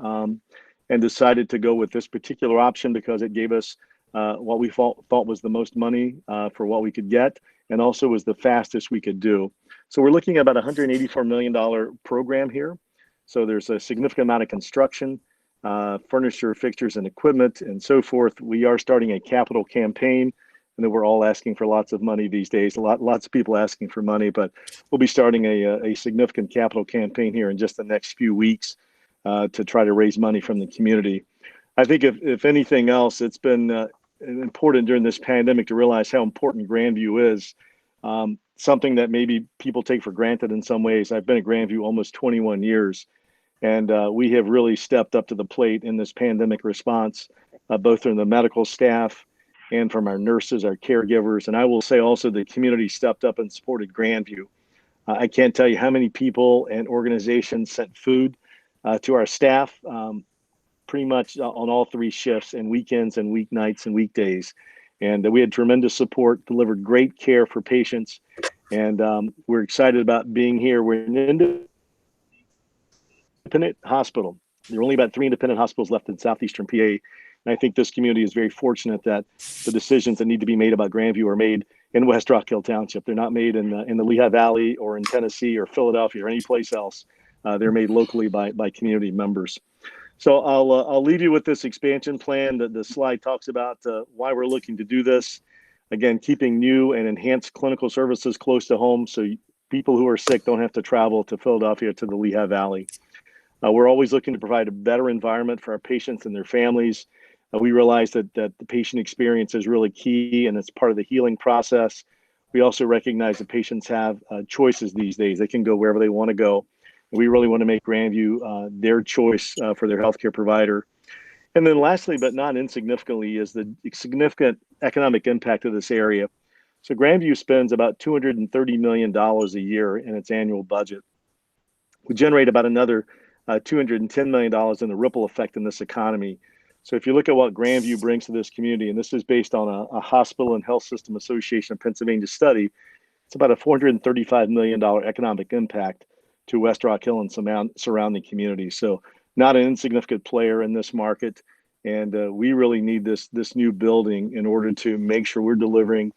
and decided to go with this particular option because it gave us what we thought was the most money for what we could get, and also was the fastest we could do. So we're looking at about $184 million program here. So there's a significant amount of construction, furniture, fixtures, and equipment, and so forth. We are starting a capital campaign, and then we're all asking for lots of money these days. Lots of people asking for money, but we'll be starting a significant capital campaign here in just the next few weeks to try to raise money from the community. I think if anything else, it's been important during this pandemic to realize how important Grandview is. Something that maybe people take for granted in some ways. I've been at Grandview almost 21 years, and we have really stepped up to the plate in this pandemic response, both from the medical staff and from our nurses, our caregivers. And I will say also the community stepped up and supported Grandview. I can't tell you how many people and organizations sent food to our staff pretty much on all 3 shifts, and weekends and weeknights and weekdays. And we had tremendous support, delivered great care for patients. And we're excited about being here. We're an independent hospital. There are only about 3 independent hospitals left in southeastern PA. And I think this community is very fortunate that the decisions that need to be made about Grandview are made in West Rock Hill Township. They're not made in the Lehigh Valley or in Tennessee or Philadelphia or any place else. They're made locally by community members. So I'll leave you with this expansion plan. The slide talks about why we're looking to do this. Again, keeping new and enhanced clinical services close to home so people who are sick don't have to travel to Philadelphia to the Lehigh Valley. We're always looking to provide a better environment for our patients and their families. We realize that the patient experience is really key and it's part of the healing process. We also recognize that patients have choices these days. They can go wherever they want to go. We really want to make Grandview their choice for their healthcare provider. And then lastly, but not insignificantly, is the significant economic impact of this area. So Grandview spends about $230 million a year in its annual budget. We generate about another $210 million in the ripple effect in this economy. So if you look at what Grandview brings to this community, and this is based on a Hospital and Health System Association of Pennsylvania study, it's about a $435 million economic impact to West Rock Hill and surrounding communities. So not an insignificant player in this market. And we really need this new building in order to make sure we're delivering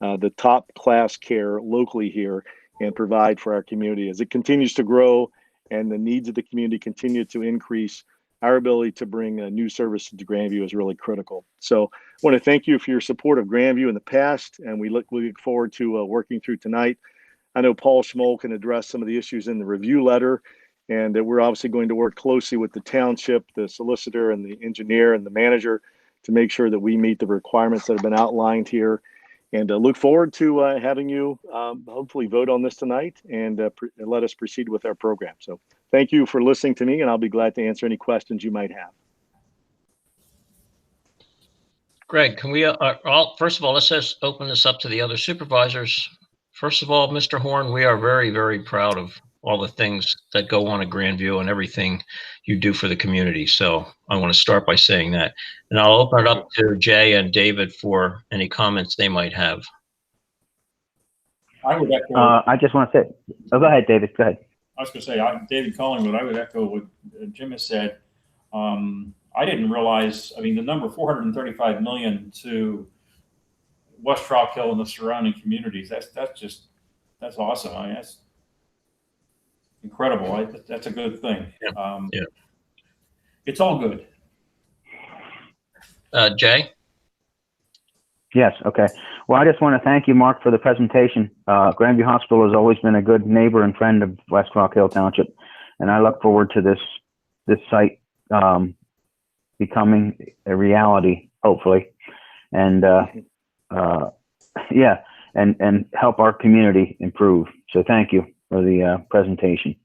the top class care locally here and provide for our community. As it continues to grow and the needs of the community continue to increase, our ability to bring new services to Grandview is really critical. So I want to thank you for your support of Grandview in the past, and we look forward to working through tonight. I know Paul Schmoll can address some of the issues in the review letter, and that we're obviously going to work closely with the township, the solicitor, and the engineer and the manager to make sure that we meet the requirements that have been outlined here. And look forward to having you hopefully vote on this tonight and let us proceed with our program. So thank you for listening to me, and I'll be glad to answer any questions you might have. Greg, can we, first of all, let's just open this up to the other supervisors. First of all, Mr. Horn, we are very, very proud of all the things that go on at Grandview and everything you do for the community. So I want to start by saying that. And I'll open it up to Jay and David for any comments they might have. I would echo. I just want to say, go ahead, David, go ahead. I was going to say, David Collingwood, I would echo what Jim has said. I didn't realize, I mean, the number 435 million to West Rock Hill and the surrounding communities, that's awesome. I mean, that's incredible. That's a good thing. Yeah. It's all good. Jay? Yes, okay. Well, I just want to thank you, Mark, for the presentation. Grandview Hospital has always been a good neighbor and friend of West Rock Hill Township, and I look forward to this site becoming a reality, hopefully, and yeah, and help our community improve. So thank you for the presentation.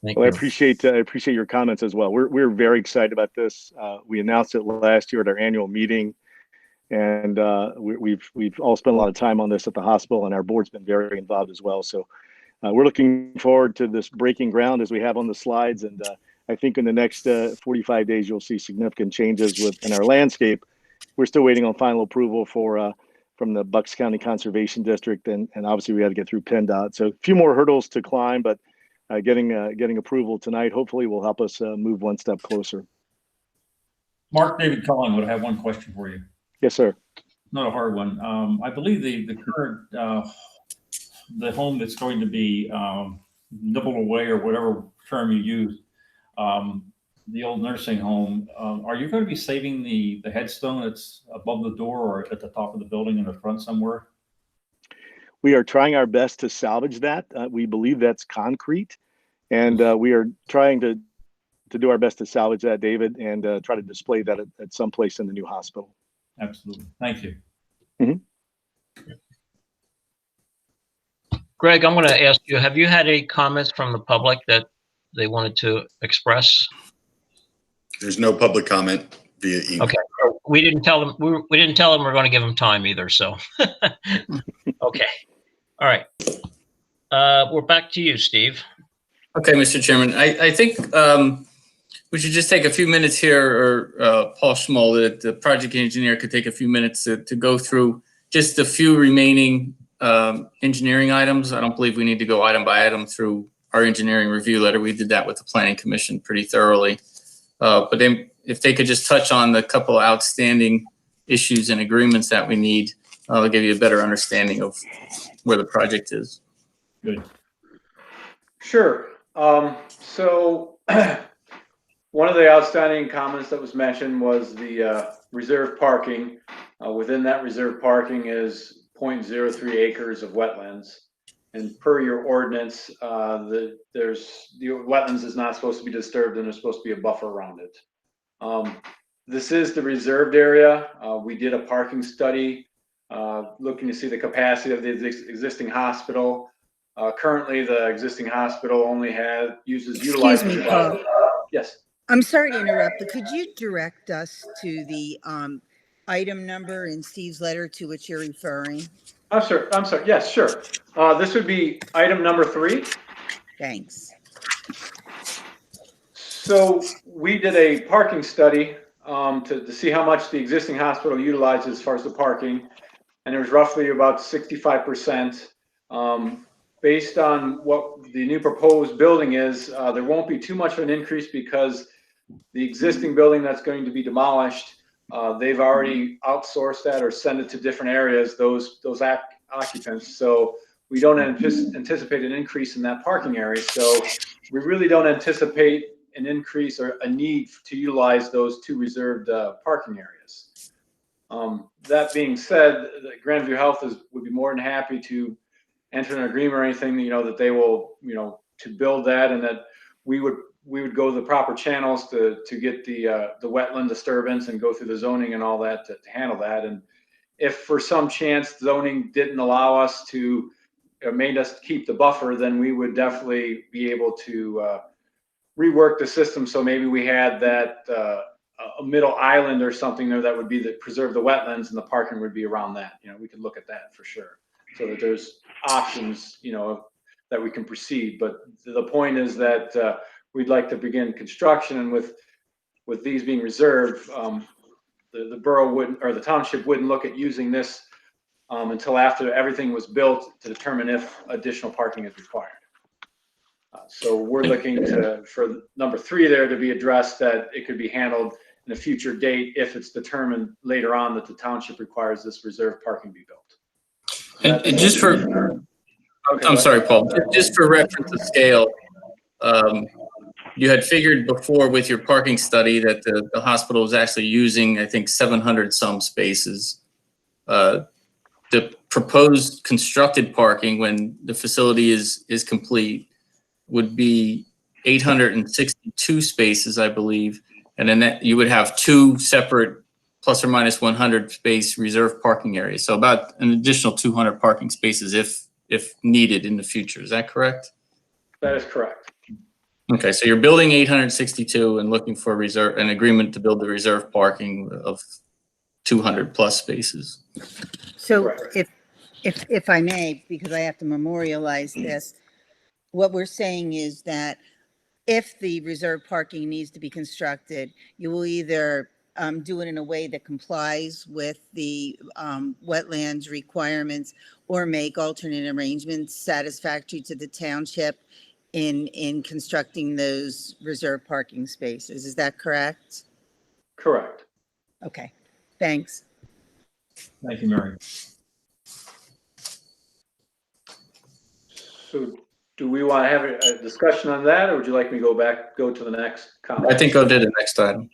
Well, I appreciate your comments as well. We're very excited about this. We announced it last year at our annual meeting, and we've all spent a lot of time on this at the hospital, and our board's been very involved as well. So we're looking forward to this breaking ground as we have on the slides, and I think in the next 45 days you'll see significant changes in our landscape. We're still waiting on final approval from the Bucks County Conservation District, and obviously we had to get through PennDOT. So a few more hurdles to climb, but getting approval tonight hopefully will help us move one step closer. Mark, David Collingwood, I have one question for you. Yes, sir. Not a hard one. I believe the current the home that's going to be nibbled away, or whatever term you use, the old nursing home. Are you going to be saving the headstone that's above the door or at the top of the building in the front somewhere? We are trying our best to salvage that. We believe that's concrete, and we are trying to do our best to salvage that, David, and try to display that at some place in the new hospital. Absolutely. Thank you. Mm-hmm. Greg, I'm going to ask you, have you had any comments from the public that they wanted to express? There's no public comment via email. Okay. We didn't tell them, we didn't tell them we're going to give them time either. So, okay. All right. We're back to you, Steve. Okay, Mr. Chairman, I think we should just take a few minutes here, or Paul Schmoll, the project engineer, could take a few minutes to go through just a few remaining engineering items. I don't believe we need to go item by item through our engineering review letter. We did that with the planning commission pretty thoroughly. But then if they could just touch on the couple of outstanding issues and agreements that we need, I'll give you a better understanding of where the project is. Good. Sure. So one of the outstanding comments that was mentioned was the reserve parking. Within that reserve parking is 0.03 acres of wetlands. And per your ordinance, the wetlands is not supposed to be disturbed and there's supposed to be a buffer around it. This is the reserved area. We did a parking study looking to see the capacity of the existing hospital. Currently, the existing hospital only utilizes me, Paul. Yes. I'm sorry to interrupt, but could you direct us to the item number in Steve's letter to which you're referring? I'm sorry. Yes, sure. This would be item number 3. Thanks. So we did a parking study to see how much the existing hospital utilizes as far as the parking, and it was roughly about 65%. Based on what the new proposed building is, there won't be too much of an increase because the existing building that's going to be demolished, they've already outsourced that or sent it to different areas, those occupants. So we don't anticipate an increase in that parking area. So we really don't anticipate an increase or a need to utilize those 2 reserved parking areas. That being said, Grandview Health would be more than happy to enter an agreement or anything, that they will, to build that, and that we would go the proper channels to get the wetland disturbance and go through the zoning and all that to handle that. And if for some chance zoning didn't allow us to, made us keep the buffer, then we would definitely be able to rework the system. So maybe we had that a middle island or something there that would be preserve the wetlands, and the parking would be around that. We could look at that for sure, so that there's options, that we can proceed. But the point is that we'd like to begin construction, and with these being reserved, the borough wouldn't, or the township wouldn't look at using this until after everything was built to determine if additional parking is required. So we're looking for number 3 there to be addressed, that it could be handled in a future date if it's determined later on that the township requires this reserve parking be built. And just for, I'm sorry, Paul, just for reference of scale, you had figured before with your parking study that the hospital was actually using, I think, 700 some spaces. The proposed constructed parking, when the facility is complete, would be 862 spaces, I believe. And then you would have 2 separate plus or minus 100 space reserve parking areas. So about an additional 200 parking spaces if needed in the future. Is that correct? That is correct. Okay, so you're building 862 and looking for an agreement to build the reserve parking of 200 plus spaces. So Correct. if I may, because I have to memorialize this, what we're saying is that if the reserve parking needs to be constructed, you will either do it in a way that complies with the wetlands requirements, or make alternate arrangements satisfactory to the township in constructing those reserve parking spaces. Is that correct? Correct. Okay, thanks. Thank you, Mary. So do we want to have a discussion on that, or would you like me to go to the next comment? I think go to the next item.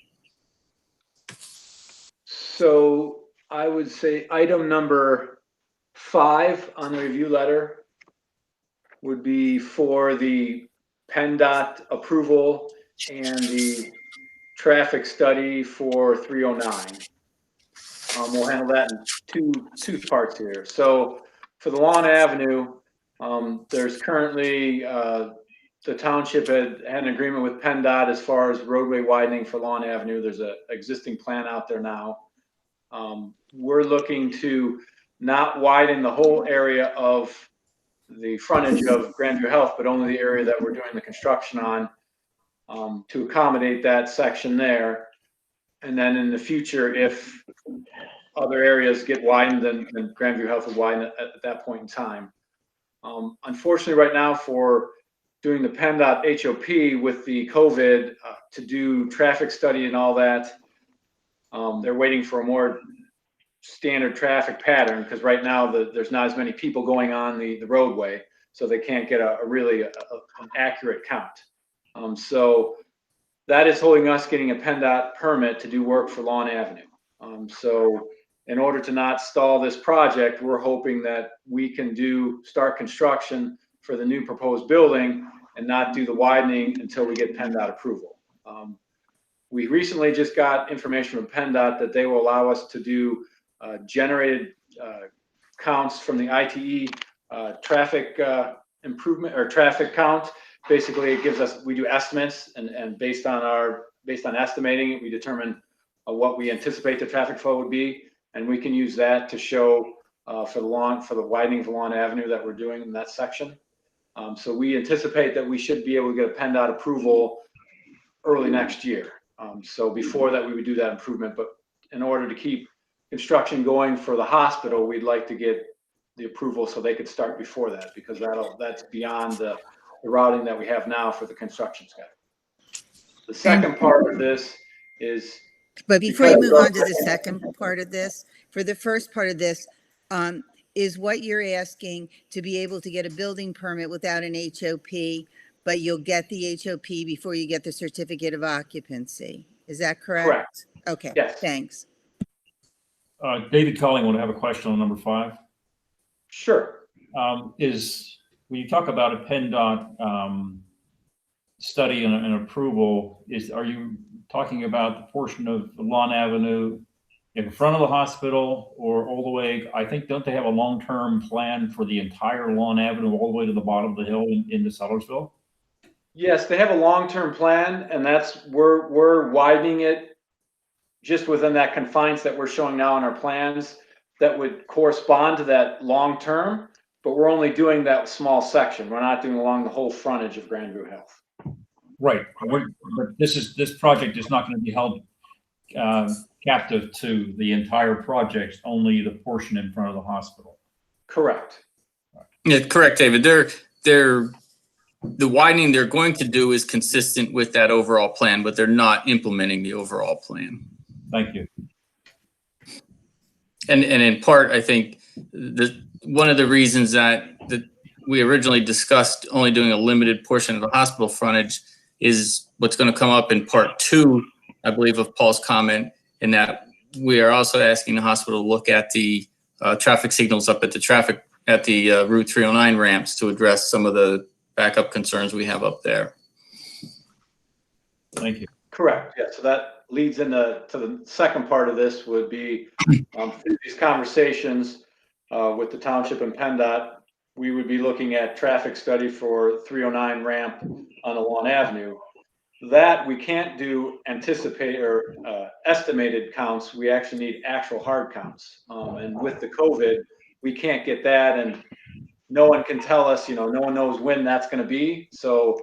So I would say item number 5 on the review letter would be for the PennDOT approval and the traffic study for 309. We'll handle that in two parts here. So for the Lawn Avenue, there's currently the township had an agreement with PennDOT as far as roadway widening for Lawn Avenue. There's an existing plan out there now. We're looking to not widen the whole area of the frontage of Grandview Health, but only the area that we're doing the construction on, to accommodate that section there. And then in the future, if other areas get widened, then Grandview Health would widen at that point in time. Unfortunately, right now for doing the PennDOT HOP with the COVID to do traffic study and all that, they're waiting for a more standard traffic pattern because right now there's not as many people going on the roadway, so they can't get a really an accurate count. So that is holding us getting a PennDOT permit to do work for Lawn Avenue. So in order to not stall this project, we're hoping that we can start construction for the new proposed building and not do the widening until we get PennDOT approval. We recently just got information from PennDOT that they will allow us to do generated counts from the ITE traffic improvement or traffic count. Basically, it gives us, we do estimates, and based on estimating it, we determine what we anticipate the traffic flow would be, and we can use that to show for the widening of Lawn Avenue that we're doing in that section. So we anticipate that we should be able to get a PennDOT approval early next year. So before that, we would do that improvement, but in order to keep construction going for the hospital, we'd like to get the approval so they could start before that, because that's beyond the routing that we have now for the construction schedule. The second part of this is. But before you move on to the second part of this, for the first part of this, is what you're asking to be able to get a building permit without an HOP, but you'll get the HOP before you get the certificate of occupancy. Is that correct? Correct. Okay. Yes. Thanks. David Culling want to have a question on number 5. Sure. When you talk about a PennDOT study and approval, are you talking about the portion of Lawn Avenue in front of the hospital or all the way? I think, don't they have a long-term plan for the entire Lawn Avenue all the way to the bottom of the hill into Sellersville? Yes, they have a long-term plan, and we're widening it just within that confines that we're showing now in our plans that would correspond to that long-term, but we're only doing that small section. We're not doing along the whole frontage of Grandview Health. Right. But this project is not going to be held captive to the entire project, only the portion in front of the hospital. Correct. Yeah, correct, David. The widening they're going to do is consistent with that overall plan, but they're not implementing the overall plan. Thank you. And in part, I think one of the reasons that we originally discussed only doing a limited portion of the hospital frontage is what's going to come up in part 2, I believe, of Paul's comment, in that we are also asking the hospital to look at the traffic signals up at the Route 309 ramps to address some of the backup concerns we have up there. Thank you. Correct. Yeah. So that leads into the second part of this would be through these conversations with the township and PennDOT, we would be looking at traffic study for 309 ramp on the Lawn Avenue. That we can't do anticipate or estimated counts. We actually need actual hard counts. And with the COVID, we can't get that, and no one can tell us, no one knows when that's going to be. So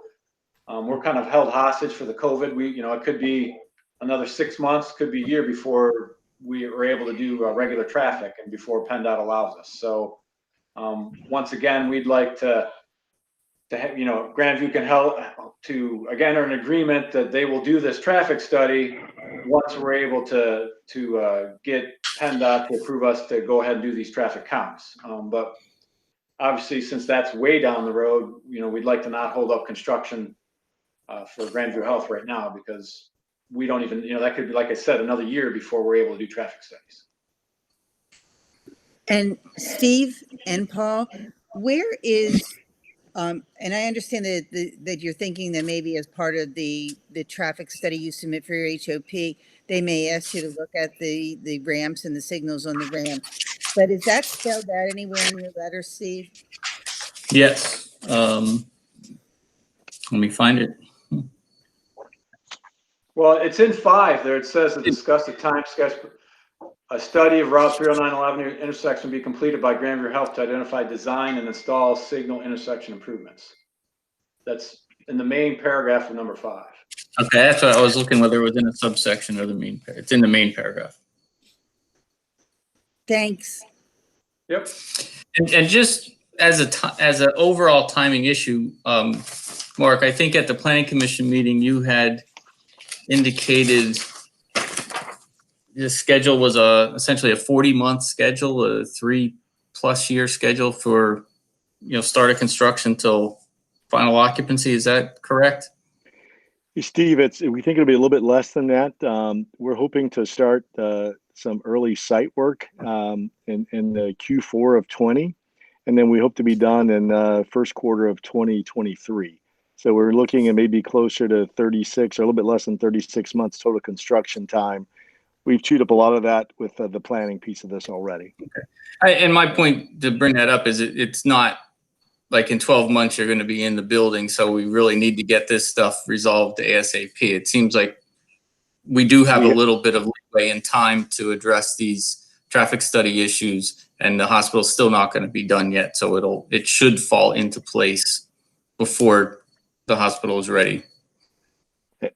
we're kind of held hostage for the COVID. It could be another 6 months, could be a year before we are able to do regular traffic and before PennDOT allows us. So once again, we'd like to have, Grandview can help to, again, are in agreement that they will do this traffic study once we're able to get PennDOT to approve us to go ahead and do these traffic counts. But obviously, since that's way down the road, we'd like to not hold up construction for Grandview Health right now, because we don't even, that could be, like I said, another year before we're able to do traffic studies. And Steve and Paul, where is, and I understand that you're thinking that maybe as part of the traffic study you submit for your HOP, they may ask you to look at the ramps and the signals on the ramp. But is that spelled out anywhere in your letter, Steve? Yes. Let me find it. Well, it's in 5 there. It says to discuss the time sketch. A study of Route 309 Avenue intersection be completed by Grandview Health to identify design and install signal intersection improvements. That's in the main paragraph of number 5. Okay, that's what I was looking, whether it was in a subsection or the main. It's in the main paragraph. Thanks. Yep. And just as an overall timing issue, Mark, I think at the planning commission meeting, you had indicated the schedule was essentially a 40-month schedule, a 3+ year schedule for, start of construction till final occupancy. Is that correct? Hey, Steve, we think it'll be a little bit less than that. We're hoping to start some early site work in the Q4 of 20, and then we hope to be done in first quarter of 2023. So we're looking at maybe closer to 36 or a little bit less than 36 months total construction time. We've chewed up a lot of that with the planning piece of this already. Okay. And my point to bring that up is it's not like in 12 months you're going to be in the building, so we really need to get this stuff resolved ASAP. It seems like we do have a little bit of leeway in time to address these traffic study issues, and the hospital's still not going to be done yet, so it should fall into place before the hospital is ready.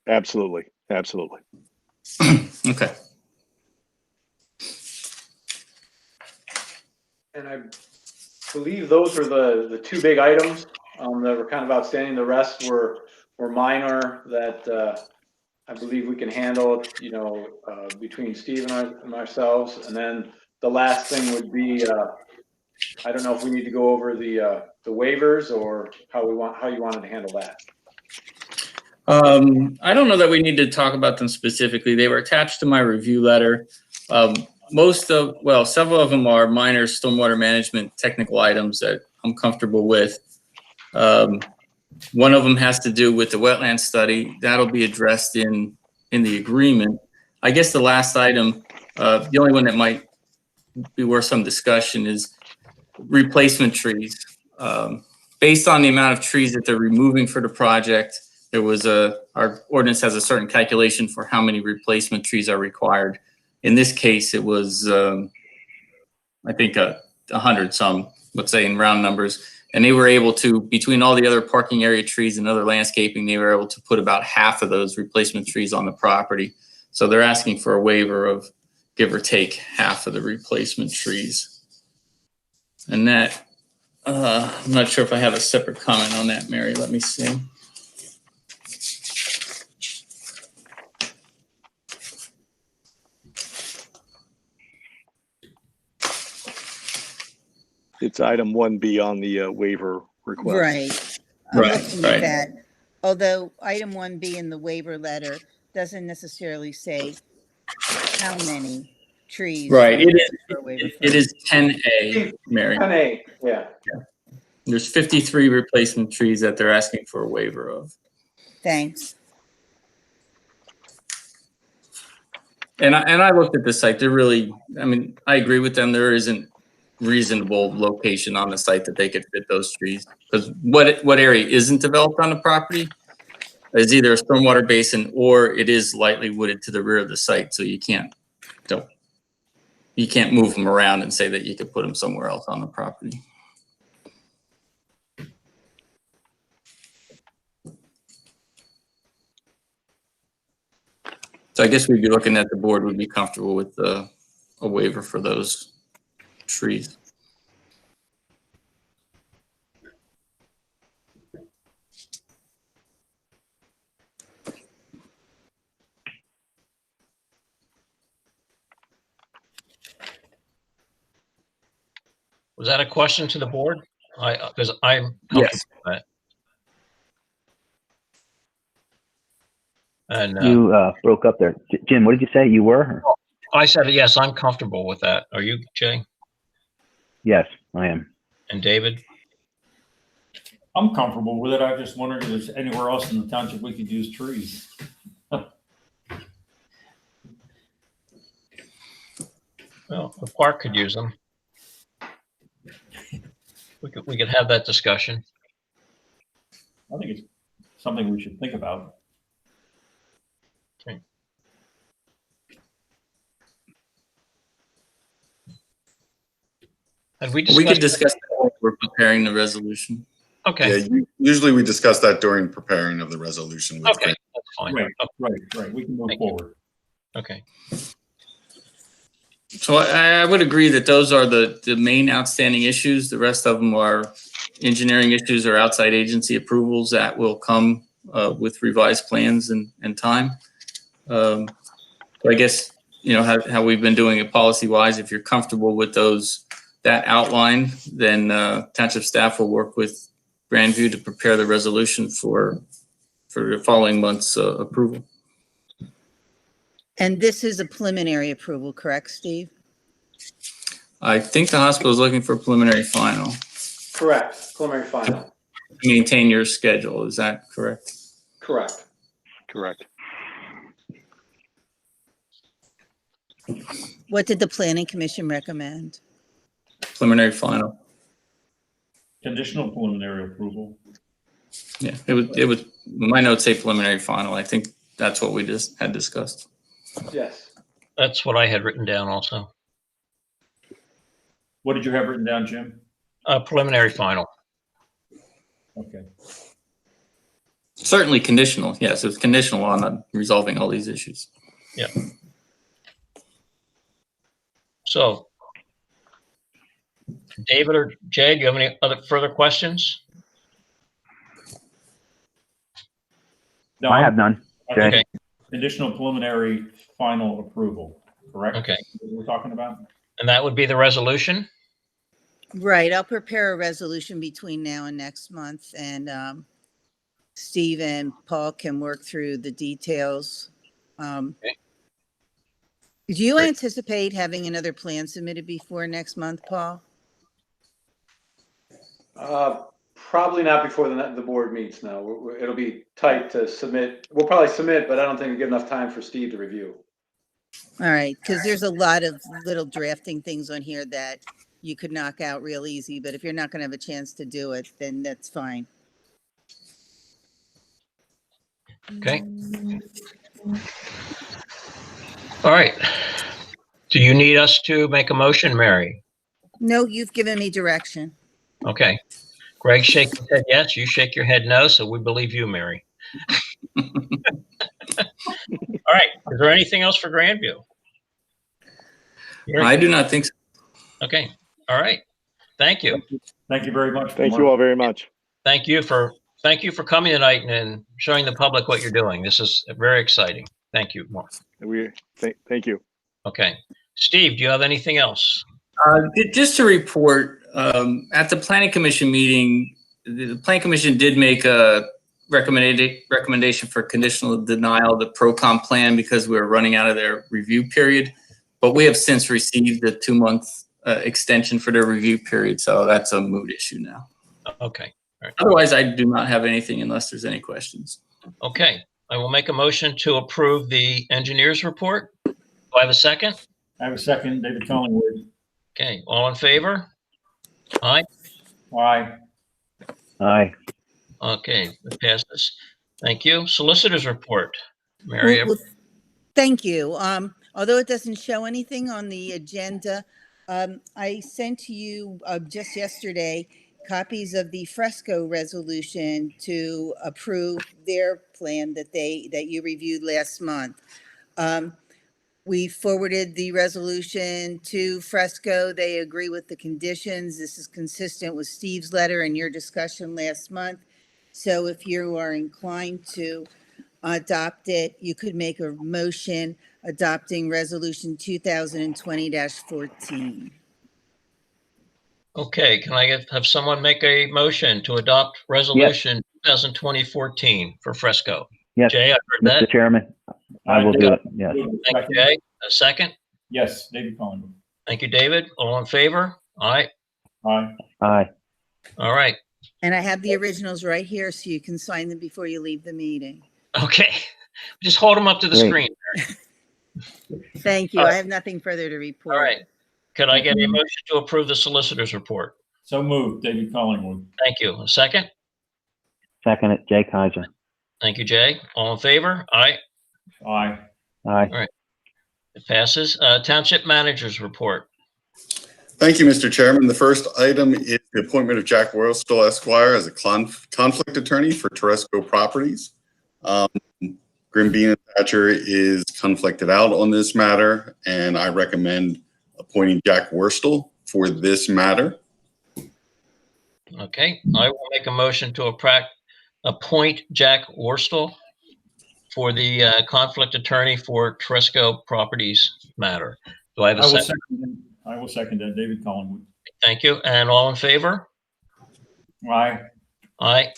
Absolutely. Absolutely. Okay. And I believe those were the two big items that were kind of outstanding. The rest were minor that I believe we can handle, between Steve and ourselves. And then the last thing would be, I don't know if we need to go over the waivers or how you wanted to handle that. I don't know that we need to talk about them specifically. They were attached to my review letter. Several of them are minor stormwater management technical items that I'm comfortable with. One of them has to do with the wetland study. That'll be addressed in the agreement. I guess the last item, the only one that might be worth some discussion is replacement trees. Based on the amount of trees that they're removing for the project, our ordinance has a certain calculation for how many replacement trees are required. In this case, it was, I think, 100 some, let's say in round numbers. And they were able to, between all the other parking area trees and other landscaping, they were able to put about half of those replacement trees on the property. So they're asking for a waiver of give or take half of the replacement trees. And that, I'm not sure if I have a separate comment on that, Mary. Let me see. It's item 1B on the waiver request. Right. I'm looking at that. Although item 1B in the waiver letter doesn't necessarily say how many trees. Right. It is 10A, Mary. 10A, yeah. There's 53 replacement trees that they're asking for a waiver of. Thanks. And I looked at the site. They're really, I agree with them. There isn't reasonable location on the site that they could fit those trees, because what area isn't developed on the property is either a stormwater basin or it is lightly wooded to the rear of the site, so you can't move them around and say that you could put them somewhere else on the property. So I guess we'd be looking at the board would be comfortable with a waiver for those trees. Was that a question to the board? Because I'm comfortable with that. And You broke up there. Jim, what did you say? You were? I said, yes, I'm comfortable with that. Are you, Jay? Yes, I am. And David? I'm comfortable with it. I just wondered if there's anywhere else in the township we could use trees. Well, the park could use them. We could have that discussion. I think it's something we should think about. Okay. And we could discuss that while we're preparing the resolution. Okay. Yeah, usually we discuss that during preparing of the resolution. With Okay, that's fine. Right. We can move forward. Okay. So I would agree that those are the main outstanding issues. The rest of them are engineering issues or outside agency approvals that will come with revised plans and time. So I guess, you know, how we've been doing it policy-wise, if you're comfortable with that outline, then township staff will work with Grandview to prepare the resolution for the following month's approval. And this is a preliminary approval, correct, Steve? I think the hospital is looking for a preliminary final. Correct, preliminary final. Maintain your schedule, is that correct? Correct. Correct. What did the planning commission recommend? Preliminary final. Conditional preliminary approval. Yeah, it was, my notes say preliminary final. I think that's what we just had discussed. Yes. That's what I had written down also. What did you have written down, Jim? Preliminary final. Okay. Certainly conditional. Yes, it's conditional on resolving all these issues. Yeah. So, David or Jay, do you have any other further questions? No, I have none. Jay. Okay. Conditional preliminary final approval, correct? Okay. What we're talking about? And that would be the resolution? Right, I'll prepare a resolution between now and next month, and Steve and Paul can work through the details. Do you Great. anticipate having another plan submitted before next month, Paul? Probably not before the board meets, no. It'll be tight to submit. We'll probably submit, but I don't think we'll get enough time for Steve to review. All right, because there's a lot of little drafting things on here that you could knock out real easy, but if you're not going to have a chance to do it, then that's fine. Okay. All right. Do you need us to make a motion, Mary? No, you've given me direction. Okay. Greg, shake your head yes. You shake your head no. So we believe you, Mary. All right. Is there anything else for Grandview? I do not think so. Okay. All right. Thank you. Thank you very much. Thank you all very much. Thank you for coming tonight and showing the public what you're doing. This is very exciting. Thank you, Mark. Thank you. Okay. Steve, do you have anything else? Just to report, at the Planning Commission meeting, the Planning Commission did make a recommendation for conditional denial of the ProCom plan because we were running out of their review period. But we have since received the 2-month extension for their review period, so that's a moot issue now. Okay. All right. Otherwise, I do not have anything unless there's any questions. Okay. I will make a motion to approve the engineer's report. Do I have a second? I have a second, David Collingwood. Okay. All in favor? Aye. Aye. Aye. Okay. It passes. Thank you. Solicitor's report. Mary. Well, thank you. Although it doesn't show anything on the agenda, I sent to you just yesterday copies of the Fresco resolution to approve their plan that you reviewed last month. We forwarded the resolution to Fresco. They agree with the conditions. This is consistent with Steve's letter and your discussion last month. So if you are inclined to adopt it, you could make a motion adopting resolution 2020-14. Okay. Can I have someone make a motion to adopt resolution 2020-14 for Fresco? Yes, Jay, I heard Mr. that. Chairman, I will do it. Yes. Thank you, Jay. A second? Yes, David Collingwood. Thank you, David. All in favor? Aye. Aye. Aye. All right. And I have the originals right here so you can sign them before you leave the meeting. Okay. Just hold them up to the Great. screen. Thank you. I have nothing further to report. All right. Could I get a motion to approve the solicitor's report? So moved, David Collingwood. Thank you. A second? Second it, Jay Kaiser. Thank you, Jay. All in favor? Aye. Aye. Aye. It passes. Township manager's report. Thank you, Mr. Chairman. The first item is the appointment of Jack Royal Esquire as a conflict attorney for Teresco Properties. Grimbean and Thatcher is conflicted out on this matter, and I recommend appointing Jack Worstel for this matter. Okay, I will make a motion to appoint Jack Worstel for the conflict attorney for Tresco Properties matter. Do I have a second? I will second that. David Collingwood. Thank you. And all in favor? Aye. Aye.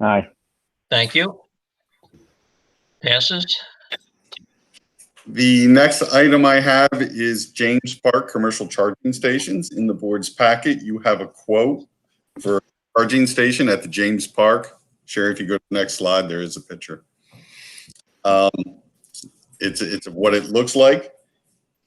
Aye. Thank you. Passes. The next item I have is James Park Commercial Charging Stations. In the board's packet, you have a quote for a charging station at the James Park. Sherry, if you go to the next slide, there is a picture. It's what it looks like.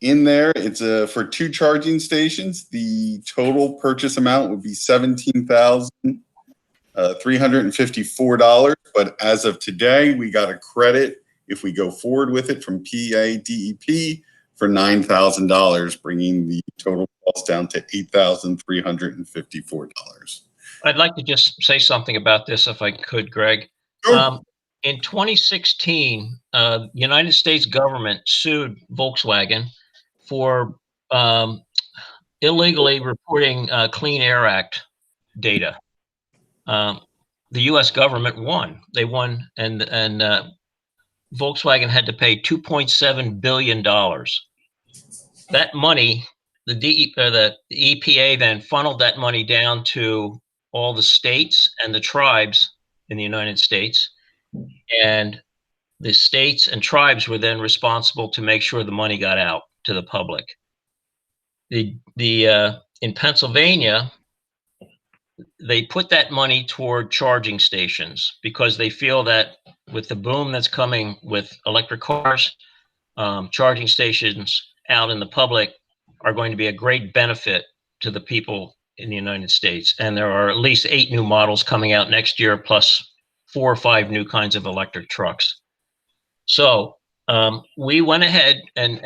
In there, it's for 2 charging stations. The total purchase amount would be $17,354. But as of today, we got a credit if we go forward with it from PADEP for $9,000, bringing the total cost down to $8,354. I'd like to just say something about this if I could, Greg. Sure. In 2016, the United States government sued Volkswagen for illegally reporting Clean Air Act data. The U.S. government won. They won, and Volkswagen had to pay $2.7 billion. That money, the EPA then funneled that money down to all the states and the tribes in the United States. And the states and tribes were then responsible to make sure the money got out to the public. In Pennsylvania, they put that money toward charging stations because they feel that with the boom that's coming with electric cars, charging stations out in the public are going to be a great benefit to the people in the United States. And there are at least 8 new models coming out next year, plus 4 or 5 new kinds of electric trucks. So we went ahead and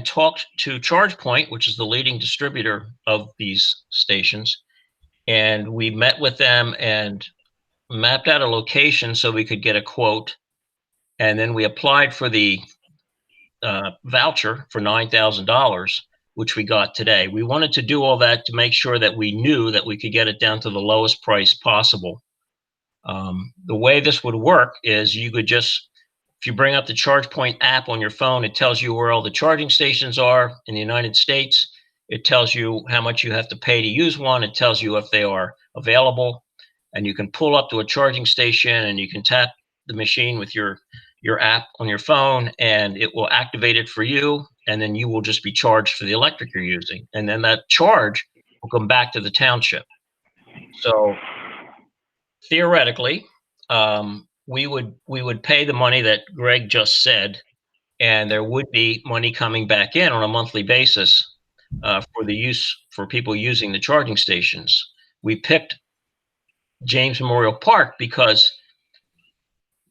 talked to ChargePoint, which is the leading distributor of these stations. And we met with them and mapped out a location so we could get a quote. And then we applied for the voucher for $9,000, which we got today. We wanted to do all that to make sure that we knew that we could get it down to the lowest price possible. The way this would work is you could just, if you bring up the ChargePoint app on your phone, it tells you where all the charging stations are in the United States. It tells you how much you have to pay to use one. It tells you if they are available. And you can pull up to a charging station and you can tap the machine with your app on your phone and it will activate it for you. And then you will just be charged for the electric you're using. And then that charge will come back to the township. So theoretically, we would pay the money that Greg just said, and there would be money coming back in on a monthly basis for people using the charging stations. We picked James Memorial Park because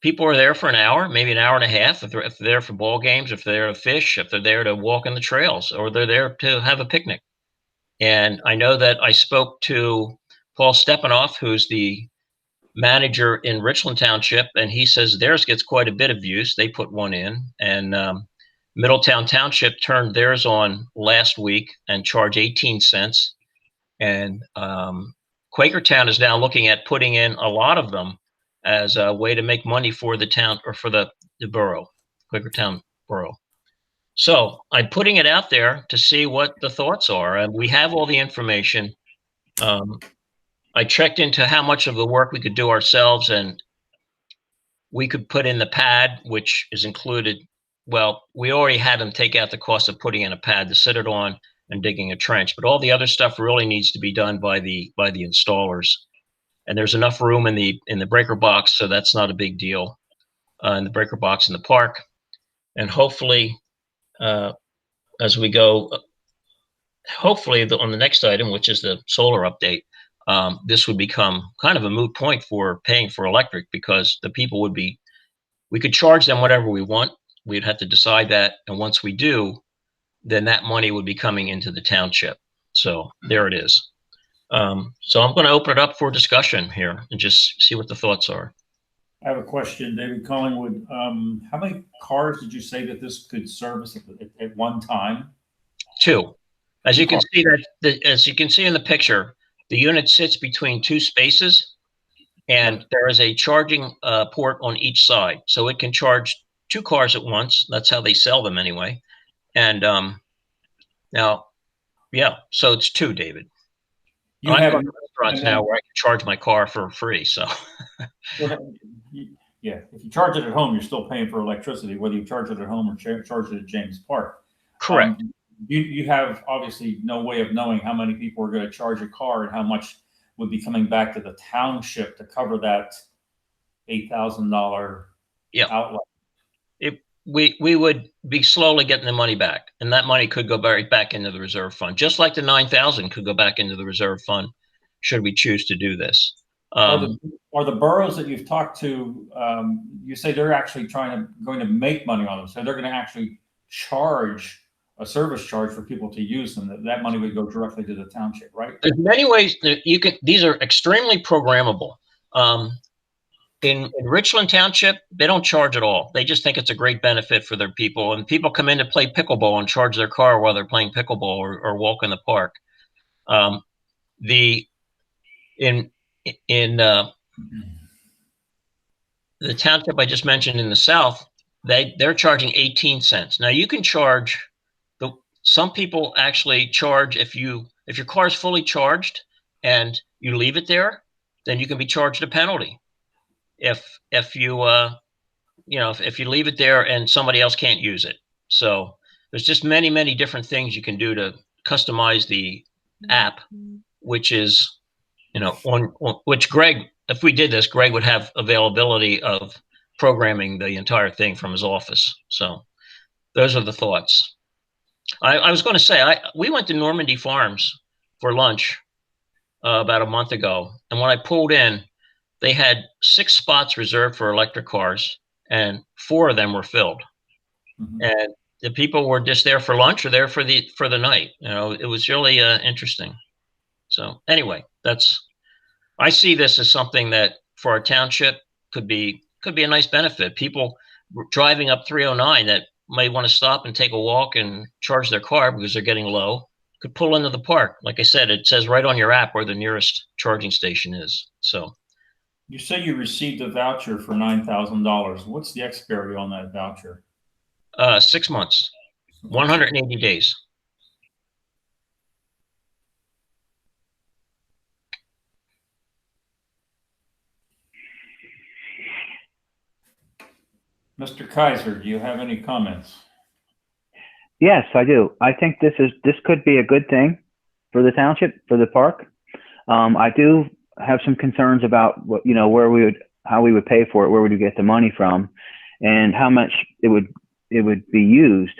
people are there for an hour, maybe an hour and a half, if they're there for ball games, if they're there to fish, if they're there to walk in the trails, or they're there to have a picnic. And I know that I spoke to Paul Stepanoff, who's the manager in Richland Township, and he says theirs gets quite a bit of use. They put one in, and Middletown Township turned theirs on last week and charged 18 cents. And Quakertown is now looking at putting in a lot of them as a way to make money for the town or for the borough, Quakertown borough. So I'm putting it out there to see what the thoughts are. And we have all the information. I checked into how much of the work we could do ourselves, and we could put in the pad, which is included. Well, we already had them take out the cost of putting in a pad to sit it on and digging a trench, but all the other stuff really needs to be done by the installers. And there's enough room in the breaker box, so that's not a big deal in the breaker box in the park. And hopefully, as we go, on the next item, which is the solar update, this would become kind of a moot point for paying for electric, because the people we could charge them whatever we want. We'd have to decide that. And once we do, then that money would be coming into the township. So there it is. So I'm going to open it up for discussion here and just see what the thoughts are. I have a question, David Collingwood. How many cars did you say that this could service at one time? 2. As Two you can cars. see as you can see in the picture, the unit sits between 2 spaces, and Right. there is a charging port on each side, so it can charge 2 cars at once. That's how they sell them anyway. And now, yeah, so it's 2, David. You I have, run restaurants now where I can charge my car for free. So yeah, if you charge it at home, you're still paying for electricity, whether you charge it at home or charge it at James Park. correct. You have obviously no way of knowing how many people are going to charge a car and how much would be coming back to the township to cover that $8,000 Yeah. outlay. We would be slowly getting the money back, and that money could go back into the reserve fund, just like the 9,000 could go back into the reserve fund should we choose to do this. Are the boroughs that you've talked to, you say they're actually going to make money on them, so they're going to actually charge a service charge for people to use them. That money would go directly to the township, right? There's many ways that you can. These are extremely programmable. In Richland Township, they don't charge at all. They just think it's a great benefit for their people, and people come in to play pickleball and charge their car while they're playing pickleball or walk in the park. In the township I just mentioned in the south, they're charging 18 cents. Now you can charge some people actually charge if your car is fully charged and you leave it there, then you can be charged a penalty. If you if you leave it there and somebody else can't use it. So there's just many different things you can do to customize the app, which is on which Greg, if we did this, Greg would have availability of programming the entire thing from his office. So those are the thoughts. I was going to say, we went to Normandy Farms for lunch about a month ago, and when I pulled in, they had 6 spots reserved for electric cars, and 4 of them were filled. Mhm. And the people were just there for lunch or there for the night. It was really interesting. So anyway, I see this as something that for our township could be a nice benefit. People driving up 309 that may want to stop and take a walk and charge their car because they're getting low could pull into the park. Like I said, it says right on your app where the nearest charging station is. So You say you received a voucher for $9,000. What's the expiry on that voucher? 6 months, 180 days. Mr. Kaiser, do you have any comments? Yes, I do. I think this could be a good thing for the township, for the park. I do have some concerns about how we would pay for it, where would we get the money from, and how much it would be used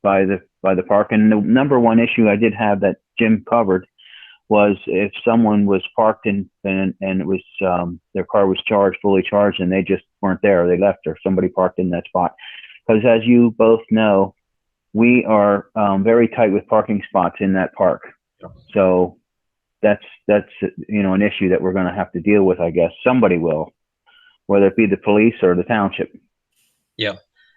by the park. And the number one issue I did have that Jim covered was if someone was parked and it was their car was fully charged, and they just weren't there, or they left, or somebody parked in that spot. Because as you both know, we are very tight with parking spots in that park. So that's an issue that we're going to have to deal with. I guess somebody will, whether it be the police or the township. Yeah.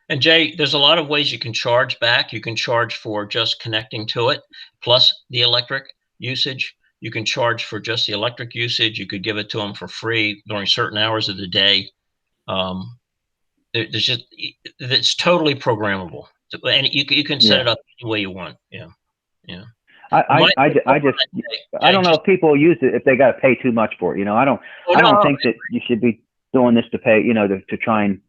And Jay, there's a lot of ways you can charge back. You can charge for just connecting to it, plus the electric usage. You can charge for just the electric usage. You could give it to them for free during certain hours of the day. It's totally programmable, and you can set it up any way you want. Yeah. I don't know if people use it if they got to pay too much for it. I don't think that you should be doing this to pay. To try and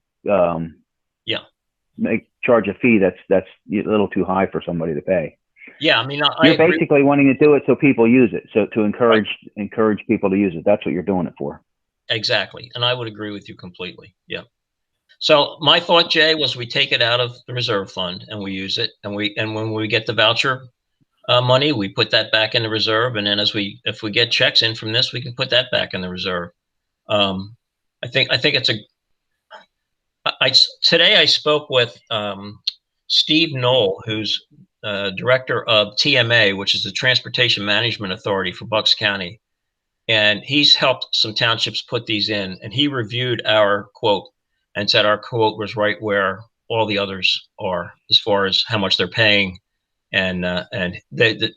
charge a fee that's a little too high for somebody to pay. Yeah, you're basically wanting to do it so people use it, so to encourage people to use it. That's what you're doing it for. Exactly, and I would agree with you completely. Yeah. So my thought, Jay, was we take it out of the reserve fund and we use it, and when we get the voucher money, we put that back in the reserve, and then if we get checks in from this, we can put that back in the reserve. I think it's today I spoke with Steve Knoll, who's director of TMA, which is the Transportation Management Authority for Bucks County, and he's helped some townships put these in, and he reviewed our quote and said our quote was right where all the others are as far as how much they're paying, and the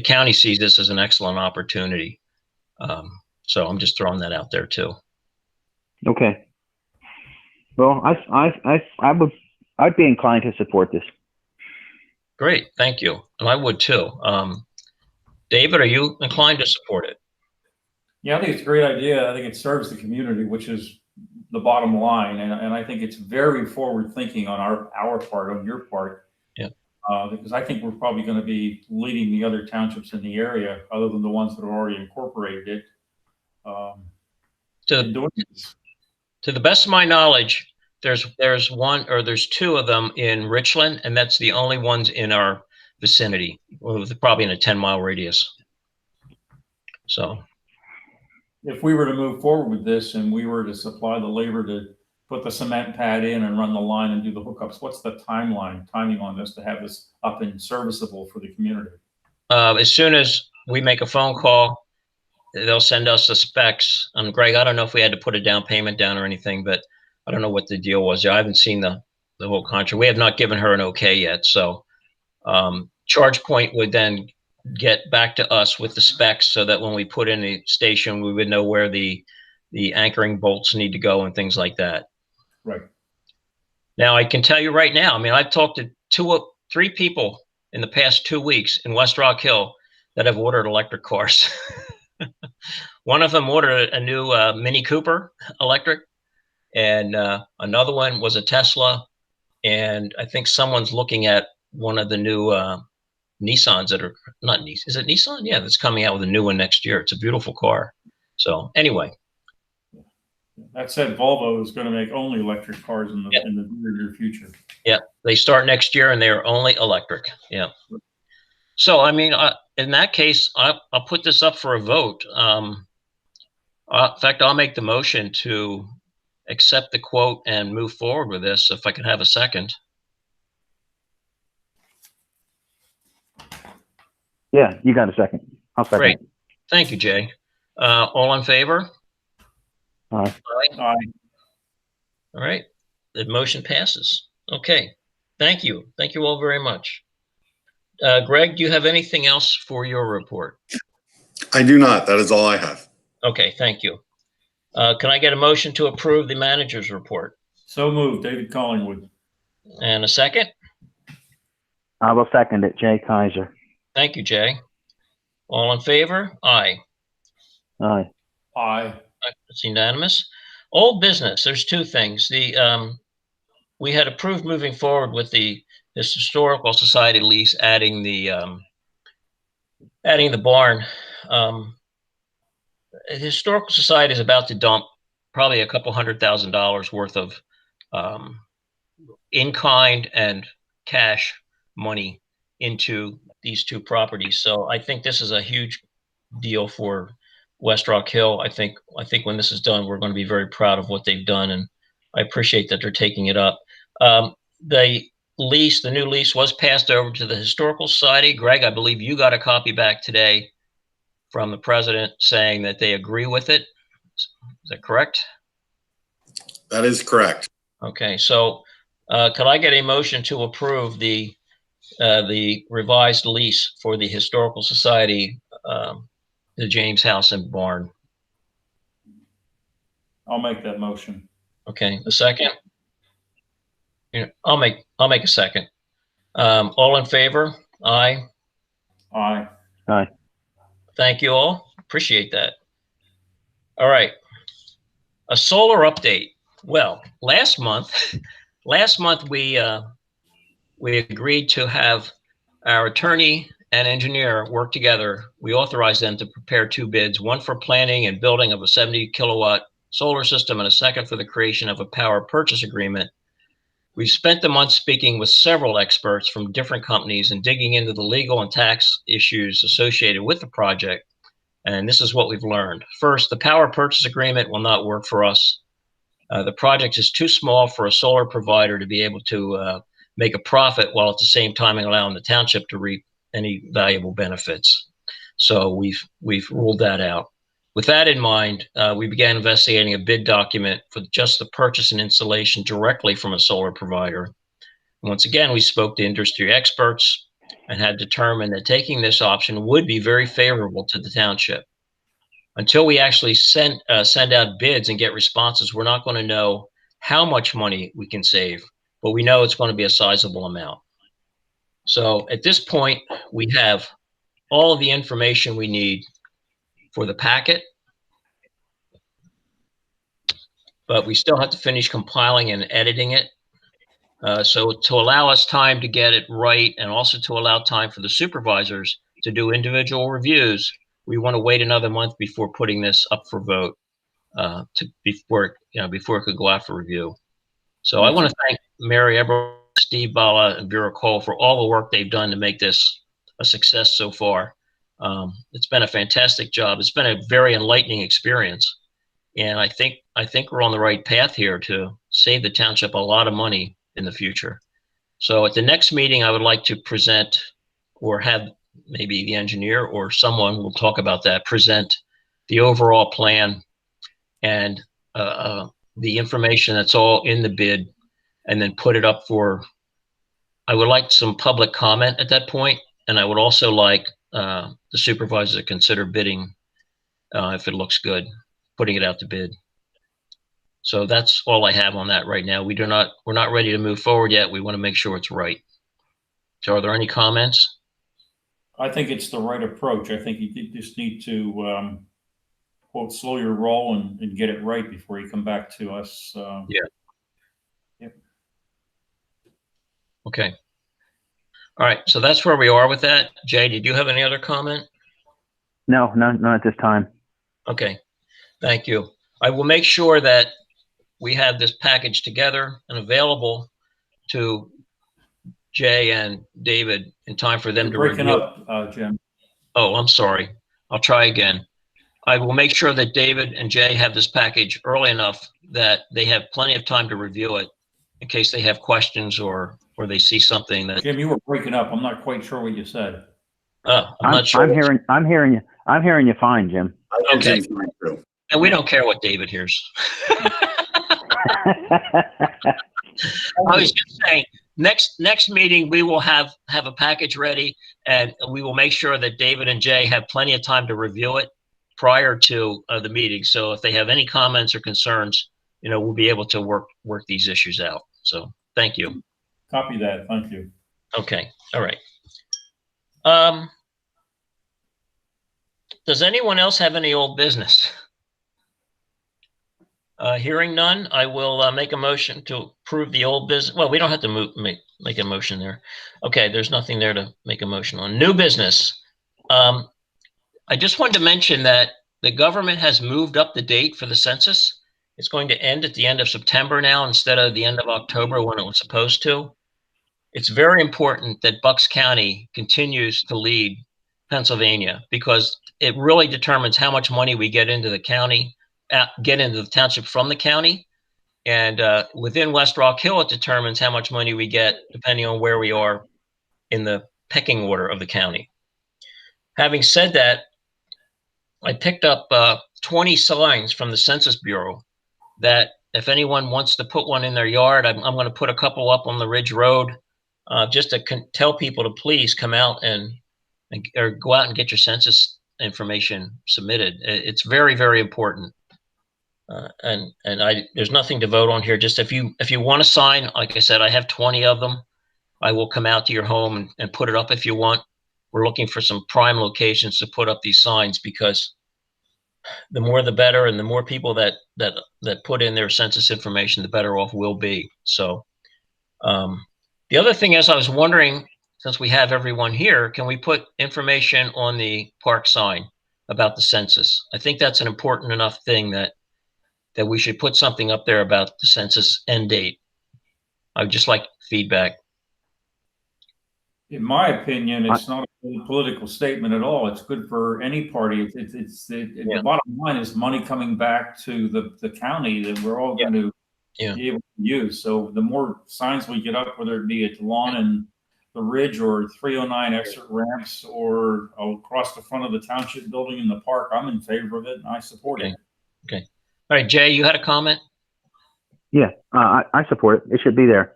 county sees this as an excellent opportunity. So I'm just throwing that out there too. Okay. Well, I'd be inclined to support this. Great, thank you, and I would too. David, are you inclined to support it? Yeah, I think it's a great idea. I think it serves the community, which is the bottom line. And I think it's very forward thinking on our part, on your part. Yeah. Because I think we're probably going to be leading the other townships in the area, other than the ones that have already incorporated it. To the best of my knowledge, there's one or there's two of them in Richland, and that's the only ones in our vicinity. Well, probably in a 10-mile radius. So if we were to move forward with this and we were to supply the labor to put the cement pad in and run the line and do the hookups, what's the timing on this to have this up and serviceable for the community? As soon as we make a phone call, they'll send us the specs. Greg, I don't know if we had to put a down payment down or anything, but I don't know what the deal was. I haven't seen the whole contract. We have not given her an okay yet. So ChargePoint would then get back to us with the specs so that when we put in the station, we would know where the anchoring bolts need to go and things like that. Right. Now, I can tell you right now, I mean, I've talked to three people in the past 2 weeks in West Rock Hill that have ordered electric cars. One of them ordered a new Mini Cooper electric, and another one was a Tesla, and I think someone's looking at one of the new Nissans that are not Nissan. Is it Nissan? Yeah, that's coming out with a new one next year. It's a beautiful car. So anyway. That said, Volvo is going to make only electric cars in the near future. Yeah, they start next year and they are only electric. Yeah. So I mean, in that case, I'll put this up for a vote. In fact, I'll make the motion to accept the quote and move forward with this. If I could have a second. Yeah, you got a second. I'll second. Great. Thank you, Jay. All in favor? Aye. Aye. All right. The motion passes. Okay. Thank you. Thank you all very much. Greg, do you have anything else for your report? I do not. That is all I have. Okay. Thank you. Can I get a motion to approve the manager's report? So moved, David Collingwood. And a second? I will second it, Jay Kaiser. Thank you, Jay. All in favor? Aye. Aye. Aye. It's unanimous. Old business. There's two things. We had approved moving forward with this historical society lease, adding the barn. The historical society is about to dump probably a couple $100,000 worth of in-kind and cash money into these two properties. So I think this is a huge deal for West Rock Hill. I think when this is done, we're going to be very proud of what they've done, and I appreciate that they're taking it up. The new lease was passed over to the Historical Society. Greg, I believe you got a copy back today from the president saying that they agree with it. Is that correct? That is correct. Okay, so could I get a motion to approve the revised lease for the Historical Society, the James House and Barn? I'll make that motion. Okay, a second. Yeah, I'll make a second. All in favor? Aye. Aye. Aye. Thank you all. Appreciate that. All right. A solar update. Well, last month we agreed to have our attorney and engineer work together. We authorized them to prepare two bids, one for planning and building of a 70 kilowatt solar system and a second for the creation of a power purchase agreement. We've spent the month speaking with several experts from different companies and digging into the legal and tax issues associated with the project. And this is what we've learned. First, the power purchase agreement will not work for us. The project is too small for a solar provider to be able to make a profit while at the same time allowing the township to reap any valuable benefits. So we've ruled that out. with that in mind, we began investigating a bid document for just the purchase and installation directly from a solar provider. Once again, we spoke to industry experts and had determined that taking this option would be very favorable to the township. Until we actually send out bids and get responses, we're not going to know how much money we can save, but we know it's going to be a sizable amount. So at this point, we have all of the information we need for the packet, but we still have to finish compiling and editing it. So to allow us time to get it right, and also to allow time for the supervisors to do individual reviews, we want to wait another month before putting this up for vote, before it could go out for review. So I want to thank Mary Eberl, Steve Bala, and Vera Cole for all the work they've done to make this a success so far. It's been a fantastic job. It's been a very enlightening experience, and I think we're on the right path here to save the township a lot of money in the future. So at the next meeting, I would like to present, or have maybe the engineer or someone will talk about that, present the overall plan and the information that's all in the bid, and then put it up for, I would like some public comment at that point, and I would also like the supervisor to consider bidding if it looks good, putting it out to bid. So that's all I have on that right now. We're not ready to move forward yet. We want to make sure it's right. So are there any comments? I think it's the right approach. I think you just need to, quote, slow your roll and get it right before you come back to us. Yeah. Yep. Okay. All right. So that's where we are with that. Jay, did you have any other comment? No, not at this time. Okay. Thank you. I will make sure that we have this package together and available to Jay and David in time for them to Breaking review. up, Jim. Oh, I'm sorry. I'll try again. I will make sure that David and Jay have this package early enough that they have plenty of time to review it in case they have questions or they see something that. Jim, you were breaking up. I'm not quite sure what you said. I'm not sure. I'm hearing you fine, Jim. Okay. And we don't care what David hears. I was just saying, next meeting, we will have a package ready, and we will make sure that David and Jay have plenty of time to review it prior to the meeting. So if they have any comments or concerns, we'll be able to work these issues out. So thank you. Copy that. Thank you. Okay. All right. Does anyone else have any old business? Hearing none, I will make a motion to approve the old business. Well, we don't have to make a motion there. Okay, there's nothing there to make a motion on. New business. I just wanted to mention that the government has moved up the date for the census. It's going to end at the end of September now instead of the end of October when it was supposed to. It's very important that Bucks County continues to lead Pennsylvania because it really determines how much money we get into the county, get into the township from the county. And within West Rock Hill, it determines how much money we get depending on where we are in the pecking order of the county. Having said that, I picked up 20 signs from the Census Bureau that if anyone wants to put one in their yard, I'm going to put a couple up on the Ridge Road just to tell people to please come out or go out and get your census information submitted. It's very, very important. And there's nothing to vote on here. Just if you want to sign, like I said, I have 20 of them. I will come out to your home and put it up if you want. We're looking for some prime locations to put up these signs because the more the better, and the more people that put in their census information, the better off we'll be. So the other thing is, I was wondering, since we have everyone here, can we put information on the park sign about the census? I think that's an important enough thing that we should put something up there about the census end date. I would just like feedback. In my opinion, it's not a political statement at all. It's good for any party. The bottom line is money coming back to the county that we're all going to be able to use. So the more signs we get up, whether it be at the lawn and the ridge or 309 exit ramps or across the front of the township building in the park, I'm in favor of it and I support it. Okay. All right, Jay, you had a comment? Yeah, I support it. It should be there.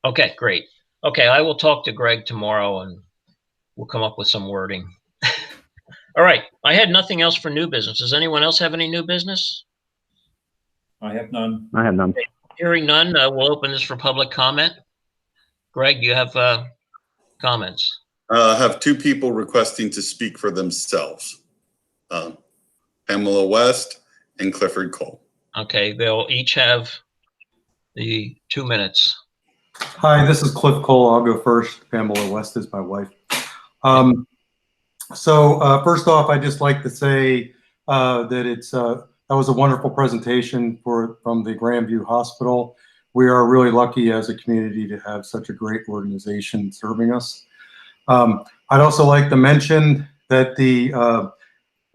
Okay, great. Okay, I will talk to Greg tomorrow and we'll come up with some wording. All right, I had nothing else for new business. Does anyone else have any new business? I have none. I have none. Hearing none, we'll open this for public comment. Greg, you have comments? I have two people requesting to speak for themselves. Pamela West and Clifford Cole. Okay, they'll each have the 2 minutes. Hi, this is Cliff Cole. I'll go first. Pamela West is my wife. First off, I'd just like to say that that was a wonderful presentation from the Grandview Hospital. We are really lucky as a community to have such a great organization serving us. I'd also like to mention that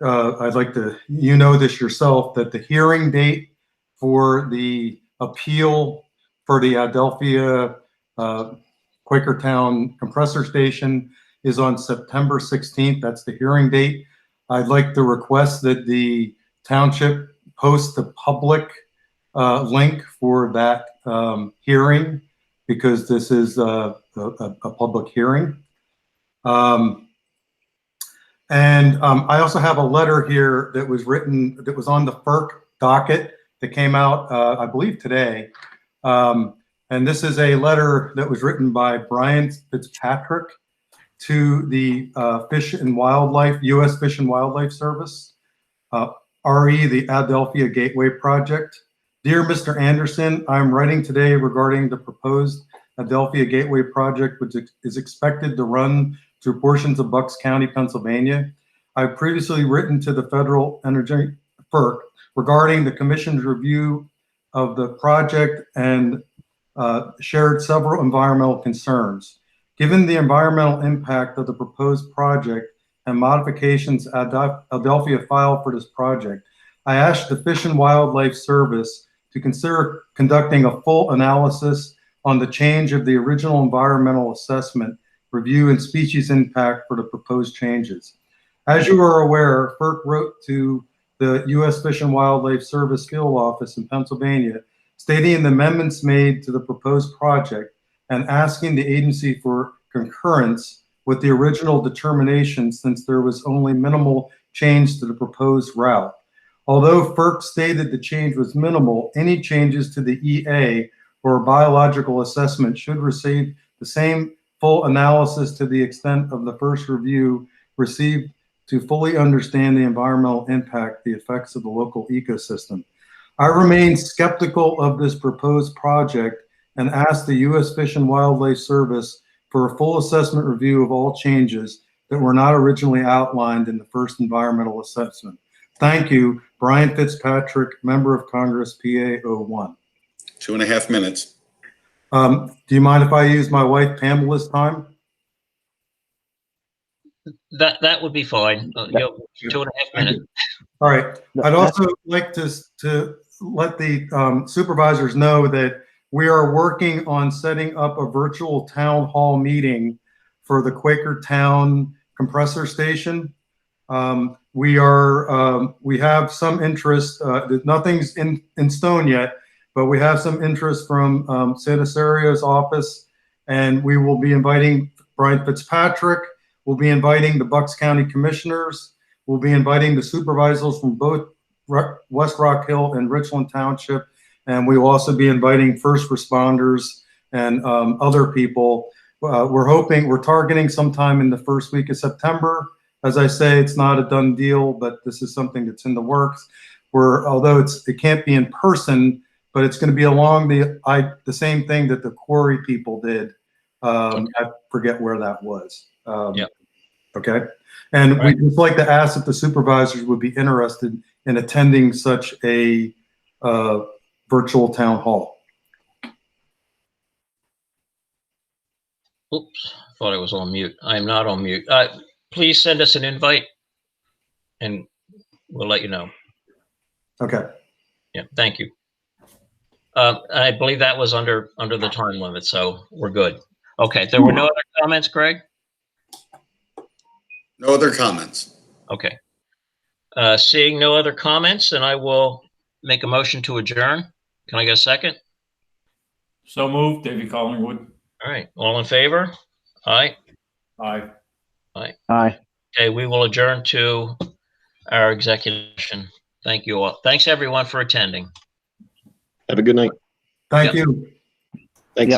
I'd like to, you know this yourself, that the hearing date for the appeal for the Adelphia Quakertown compressor station is on September 16th. That's the hearing date. I'd like to request that the township post the public link for that hearing, because this is a public hearing. I also have a letter here that was written, that was on the FERC docket that came out, I believe today. And this is a letter that was written by Brian Fitzpatrick to the Fish and Wildlife, U.S. Fish and Wildlife Service, RE, the Adelphia Gateway Project. Dear Mr. Anderson, I'm writing today regarding the proposed Adelphia Gateway Project, which is expected to run through portions of Bucks County, Pennsylvania. I've previously written to the Federal Energy FERC regarding the Commission's review of the project and shared several environmental concerns. Given the environmental impact of the proposed project and modifications Adelphia filed for this project, I asked the Fish and Wildlife Service to consider conducting a full analysis on the change of the original environmental assessment, review, and species impact for the proposed changes. As you are aware, FERC wrote to the U.S. Fish and Wildlife Service field office in Pennsylvania, stating the amendments made to the proposed project and asking the agency for concurrence with the original determination, since there was only minimal change to the proposed route. Although FERC stated the change was minimal, any changes to the EA or biological assessment should receive the same full analysis to the extent of the first review received to fully understand the environmental impact, the effects of the local ecosystem. I remain skeptical of this proposed project and ask the U.S. Fish and Wildlife Service for a full assessment review of all changes that were not originally outlined in the first environmental assessment. Thank you, Brian Fitzpatrick, Member of Congress, PA 01. 2.5 minutes. Do you mind if I use my wife Pamela's time? That would be fine. 2.5 minutes. All right. I'd also like to let the supervisors know that we are working on setting up a virtual town hall meeting for the Quakertown compressor station. We have some interest. Nothing's in stone yet, but we have some interest from Sanasario's office, and we will be inviting Brian Fitzpatrick. We'll be inviting the Bucks County Commissioners. We'll be inviting the supervisors from both West Rock Hill and Richland Township. And we will also be inviting first responders and other people. We're targeting sometime in the first week of September. As I say, it's not a done deal, but this is something that's in the works. Although it can't be in person, but it's going to be along the same thing that the quarry people did. I forget where that was. Okay. And we'd just like to ask if the supervisors would be interested in attending such a virtual town hall. Oops, thought I was on mute. I am not on mute. Please send us an invite and we'll let you know. Okay. Yeah, thank you. I believe that was under the time limit, so we're good. Okay, there were no other comments, Greg? No other comments. Okay. Seeing no other comments, then I will make a motion to adjourn. Can I get a second? So moved, David Collingwood. All right, all in favor? Aye. Aye. Aye. Okay, we will adjourn to our executive session. Thank you all. Thanks everyone for attending. Have a good night. Thank Yep. you. Thanks. Yep.